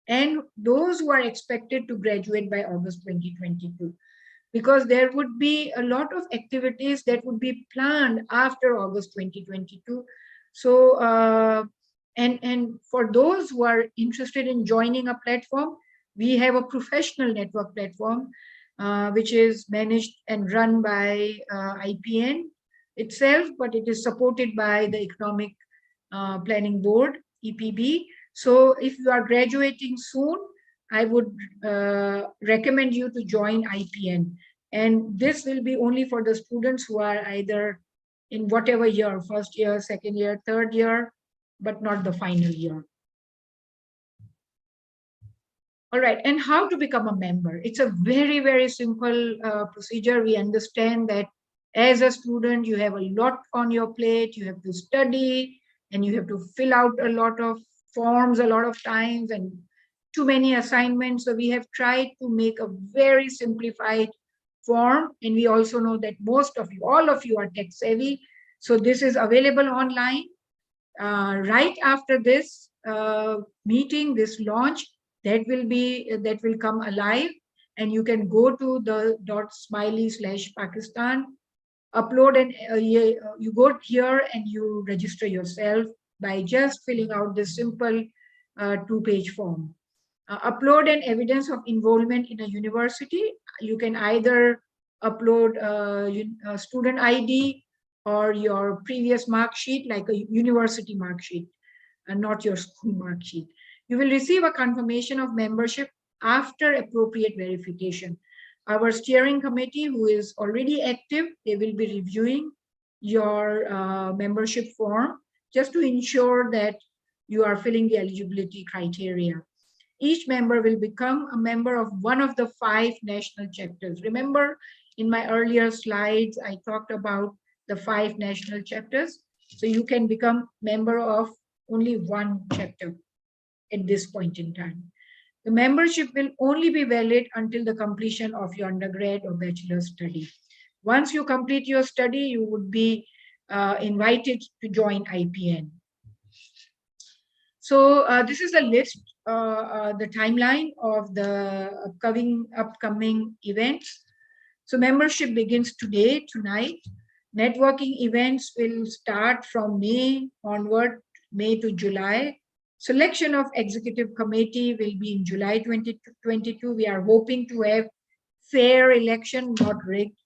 And those who are expected to graduate by August 2022, because there would be a lot of activities that would be planned after August 2022. So, and for those who are interested in joining a platform, we have a professional network platform which is managed and run by IPN itself, but it is supported by the Economic Planning Board, EPB. So if you are graduating soon, I would recommend you to join IPN. And this will be only for the students who are either in whatever year, first year, second year, third year, but not the final year. All right, and how to become a member? It's a very, very simple procedure. We understand that as a student, you have a lot on your plate, you have to study, and you have to fill out a lot of forms a lot of times and too many assignments. So we have tried to make a very simplified form. And we also know that most of you, all of you are tech savvy. So this is available online. Right after this meeting, this launch, that will come alive, and you can go to the .smiley/Pakistan, upload, and you go here and you register yourself by just filling out this simple 2-page form. Upload an evidence of enrollment in a university. You can either upload a student ID or your previous mark sheet, like a university mark sheet, and not your school mark sheet. You will receive a confirmation of membership after appropriate verification. Our steering committee, who is already active, they will be reviewing your membership form just to ensure that you are filling the eligibility criteria. Each member will become a member of one of the 5 national chapters. Remember, in my earlier slides, I talked about the 5 national chapters. So you can become member of only one chapter at this point in time. The membership will only be valid until the completion of your undergrad or bachelor study. Once you complete your study, you would be invited to join IPN. So this is a list, the timeline of the upcoming events. So membership begins today, tonight. Networking events will start from May onward, May to July. Selection of executive committee will be in July 2022. We are hoping to have fair election, not rigged,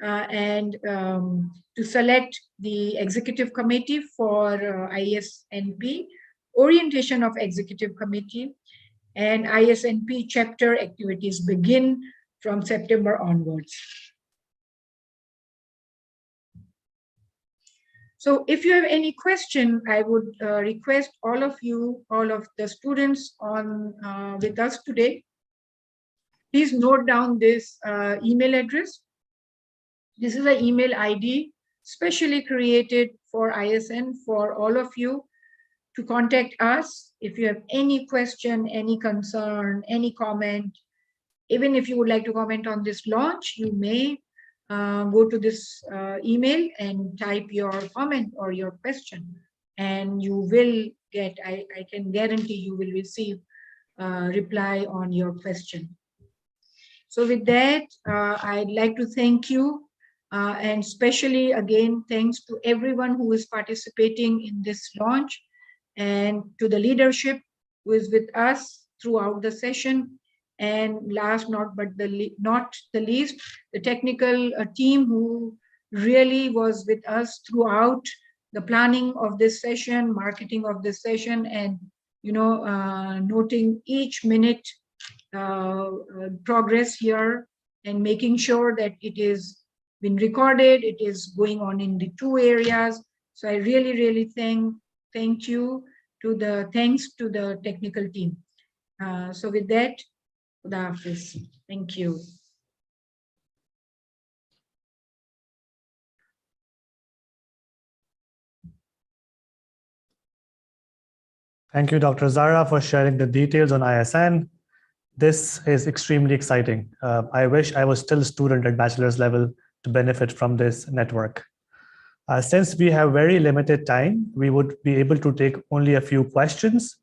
and to select the executive committee for ISNP, orientation of executive committee, and ISNP chapter activities begin from September onwards. So if you have any question, I would request all of you, all of the students on with us today, please note down this email address. This is an email ID specially created for ISN for all of you to contact us if you have any question, any concern, any comment. Even if you would like to comment on this launch, you may go to this email and type your comment or your question, and you will get, I can guarantee you will receive a reply on your question. So with that, I'd like to thank you, and especially again, thanks to everyone who is participating in this launch, and to the leadership who is with us throughout the session. And last not the least, the technical team who really was with us throughout the planning of this session, marketing of this session, and noting each minute progress here and making sure that it is been recorded, it is going on in the 2 areas. So I really thank you thanks to the technical team. So with that, Khuda Hafiz. Thank you. Thank you, Dr. Zara, for sharing the details on ISN. This is extremely exciting. I wish I was still a student at bachelor's level to benefit from this network. Since we have very limited time, we would be able to take only a few questions.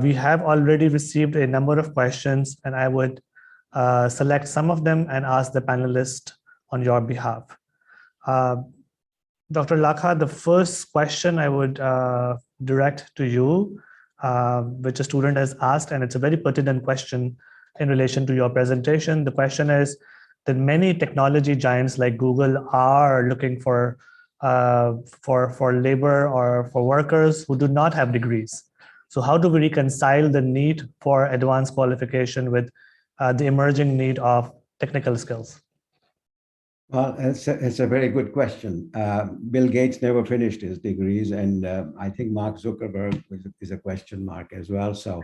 We have already received a number of questions, and I would select some of them and ask the panelists on your behalf. Dr. Lakha, the first question I would direct to you, which a student has asked, and it's a very pertinent question. in relation to your presentation. The question is that many technology giants like Google are looking for labor or for workers who do not have degrees. So how do we reconcile the need for advanced qualification with the emerging need of technical skills? Well, it's a very good question. Bill Gates never finished his degrees, and I think Mark Zuckerberg is a question mark as well. So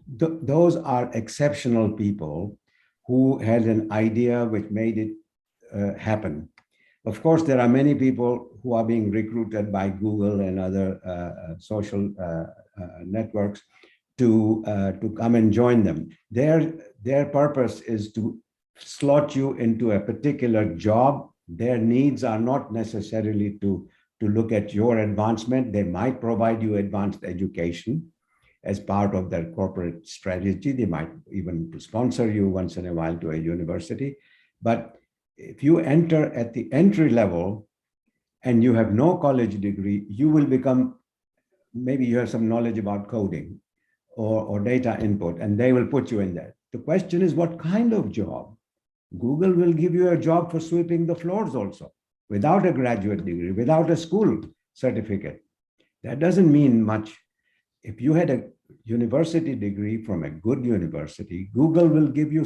those are exceptional people who had an idea which made it happen. Of course, there are many people who are being recruited by Google and other social networks to come and join them. Their purpose is to slot you into a particular job. Their needs are not necessarily to look at your advancement. They might provide you advanced education as part of their corporate strategy. They might even sponsor you once in a while to a university. But if you enter at the entry level and you have no college degree, you will become, maybe you have some knowledge about coding or data input, and they will put you in there. The question is, what kind of job? Google will give you a job for sweeping the floors also, without a graduate degree, without a school certificate. That doesn't mean much. If you had a university degree from a good university, Google will give you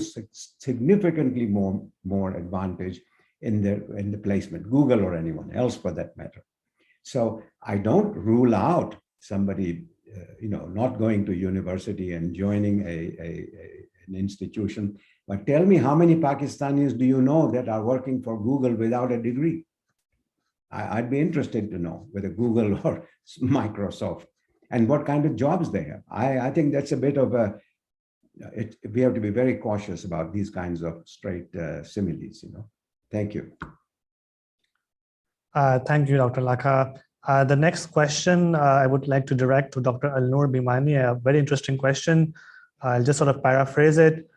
significantly more advantage in the placement, Google or anyone else for that matter. So I don't rule out somebody not going to university and joining an institution. But tell me, how many Pakistanis do you know that are working for Google without a degree? I'd be interested to know whether Google or Microsoft, and what kind of jobs they have. I think that's a bit of we have to be very cautious about these kinds of straight similes, Thank you. Thank you, Dr. Lakha. The next question I would like to direct to Dr. Alnoor Bhimani, a very interesting question. I'll just sort of paraphrase it.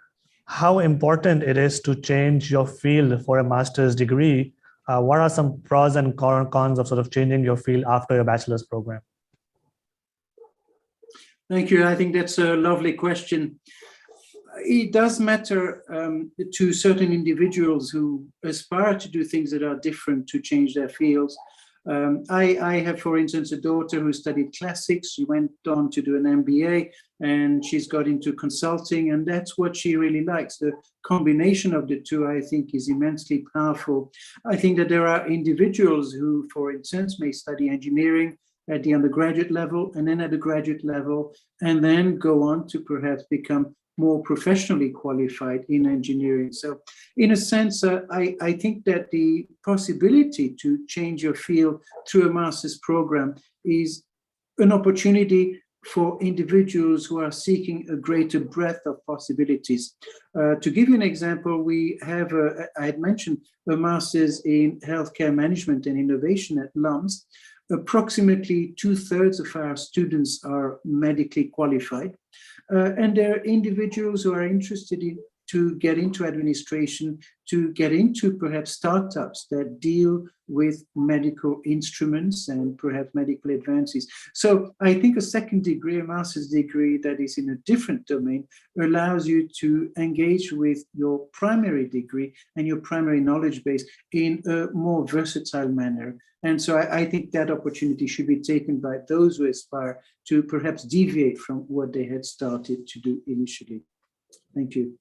How important it is to change your field for a master's degree? What are some pros and cons of sort of changing your field after your bachelor's program? Thank you. I think that's a lovely question. It does matter to certain individuals who aspire to do things that are different, to change their fields. I have, for instance, a daughter who studied classics. She went on to do an MBA, and she's got into consulting, and that's what she really likes. The combination of the two, I think, is immensely powerful. I think that there are individuals who, for instance, may study engineering at the undergraduate level, and then at the graduate level, and then go on to perhaps become more professionally qualified in engineering. So in a sense, I think that the possibility to change your field through a master's program is an opportunity for individuals who are seeking a greater breadth of possibilities. To give you an example, we have, I had mentioned, a master's in healthcare management and innovation at LUMS. Approximately 2/3 of our students are medically qualified. And there are individuals who are interested in to get into administration, to get into perhaps startups that deal with medical instruments and perhaps medical advances. So I think a second degree, a master's degree that is in a different domain, allows you to engage with your primary degree and your primary knowledge base in a more versatile manner. And so I think that opportunity should be taken by those who aspire to perhaps deviate from what they had started to do initially. Thank you.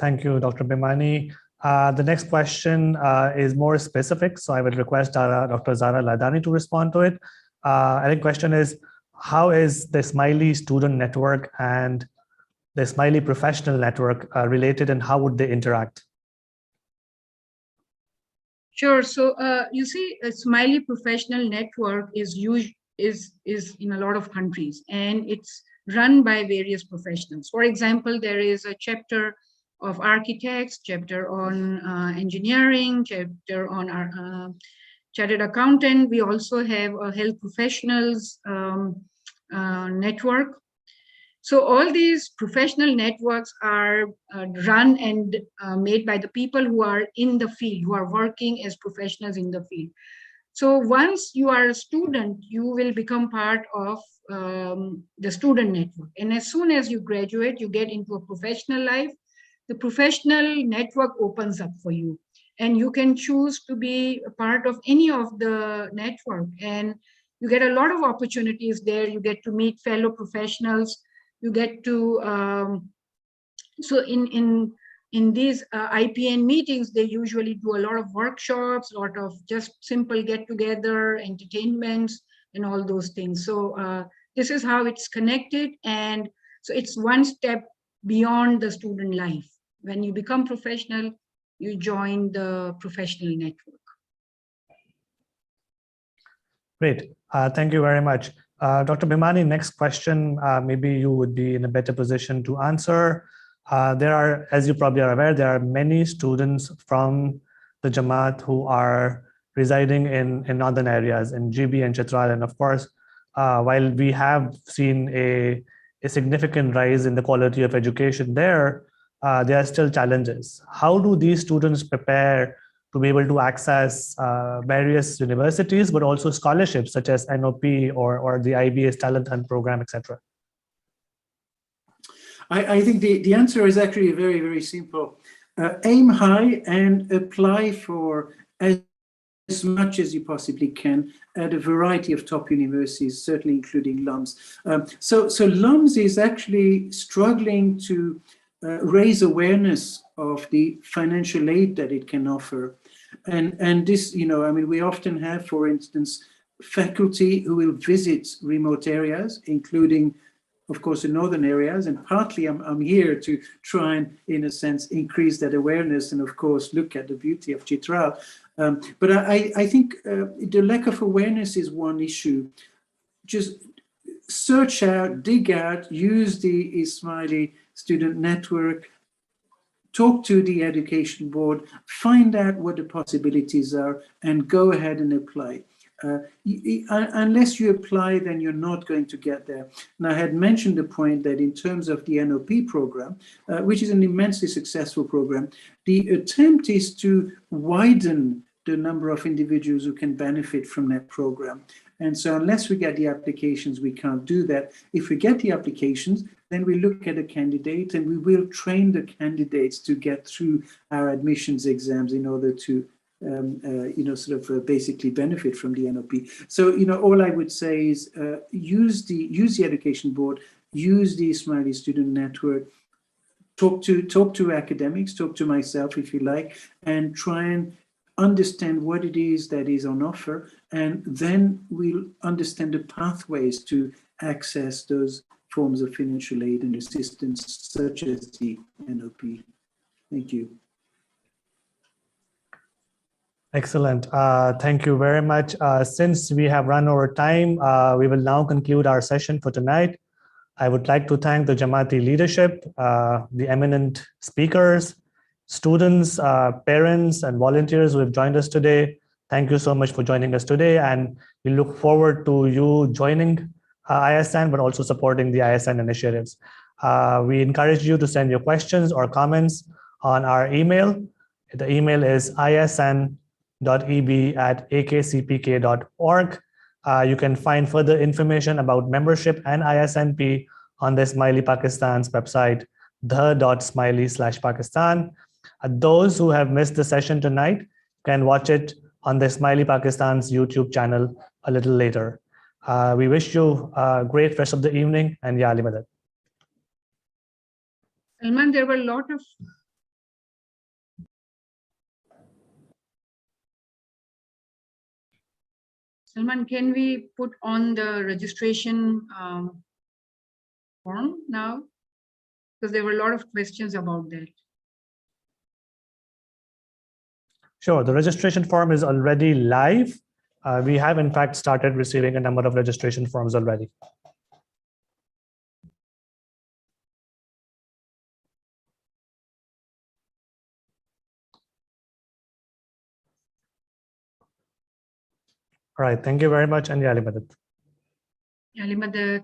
Thank you, Dr. Bhimani. The next question is more specific, so I will request Dr. Zara Ladani to respond to it. I think the question is, how is the Smiley student network and the Smiley professional network related, and how would they interact? Sure. So you see, a Smiley professional network is in a lot of countries, and it's run by various professionals. For example, there is a chapter of architects, chapter on engineering, chapter on our chartered accountant. We also have a health professionals network. So all these professional networks are run and made by the people who are in the field, who are working as professionals in the field. So once you are a student, you will become part of the student network. And as soon as you graduate, you get into a professional life. The professional network opens up for you, and you can choose to be a part of any of the network. And you get a lot of opportunities there. You get to meet fellow professionals. You get to, so in these IPN meetings, they usually do a lot of workshops, a lot of just simple get-together, entertainments, and all those things. So this is how it's connected. And so it's one step beyond the student life. When you become professional, you join the professional network. Great. Thank you very much. Dr. Bhimani, next question, maybe you would be in a better position to answer. There are, as you probably are aware, there are many students from the Jamaat who are residing in northern areas, in GB and Chitral. And of course, while we have seen a significant rise in the quality of education there are still challenges. How do these students prepare to be able to access various universities, but also scholarships such as NOP or the IBS Talent Hunt program, etc.? I think the answer is actually very, very simple. Aim high and apply for as much as you possibly can at a variety of top universities, certainly including LUMS. So LUMS is actually struggling to raise awareness of the financial aid that it can offer. And this, I mean, we often have, for instance, faculty who will visit remote areas, including, of course, the northern areas, and partly I'm here to try and, in a sense, increase that awareness and, of course, look at the beauty of Chitral. But I think the lack of awareness is one issue. Just search out, dig out, use the Ismaili student network, talk to the education board, find out what the possibilities are, and go ahead and apply. Unless you apply, then you're not going to get there. And I had mentioned the point that in terms of the NOP program, which is an immensely successful program, the attempt is to widen the number of individuals who can benefit from that program. And so unless we get the applications, we can't do that. If we get the applications, then we look at a candidate and we will train the candidates to get through our admissions exams in order to basically benefit from the NOP. So, all I would say is use the education board, use the Smiley student network, talk to academics, talk to myself if you like, and try and understand what it is that is on offer, and then we'll understand the pathways to access those forms of financial aid and assistance, such as the NOP. Thank you. Excellent. Thank you very much. Since we have run over time, we will now conclude our session for tonight. I would like to thank the Jamaati leadership, the eminent speakers, students, parents, and volunteers who have joined us today. Thank you so much for joining us today. And we look forward to you joining ISN, but also supporting the ISN initiatives. We encourage you to send your questions or comments on our email. The email is isn.eb@akcpk.org. You can find further information about membership and ISNP on the Smiley Pakistan's website, the.smiley/Pakistan. Those who have missed the session tonight can watch it on the Smiley Pakistan's YouTube channel a little later. We wish you a great rest of the evening, and Ya Ali Madad. Salman, there were a lot of Salman, can we put on the registration form now? Because there were a lot of questions about that. Sure, the registration form is already live. We have in fact started receiving a number of registration forms already. All right, thank you very much, and Ya Ali Madad. Ya Ali Madad.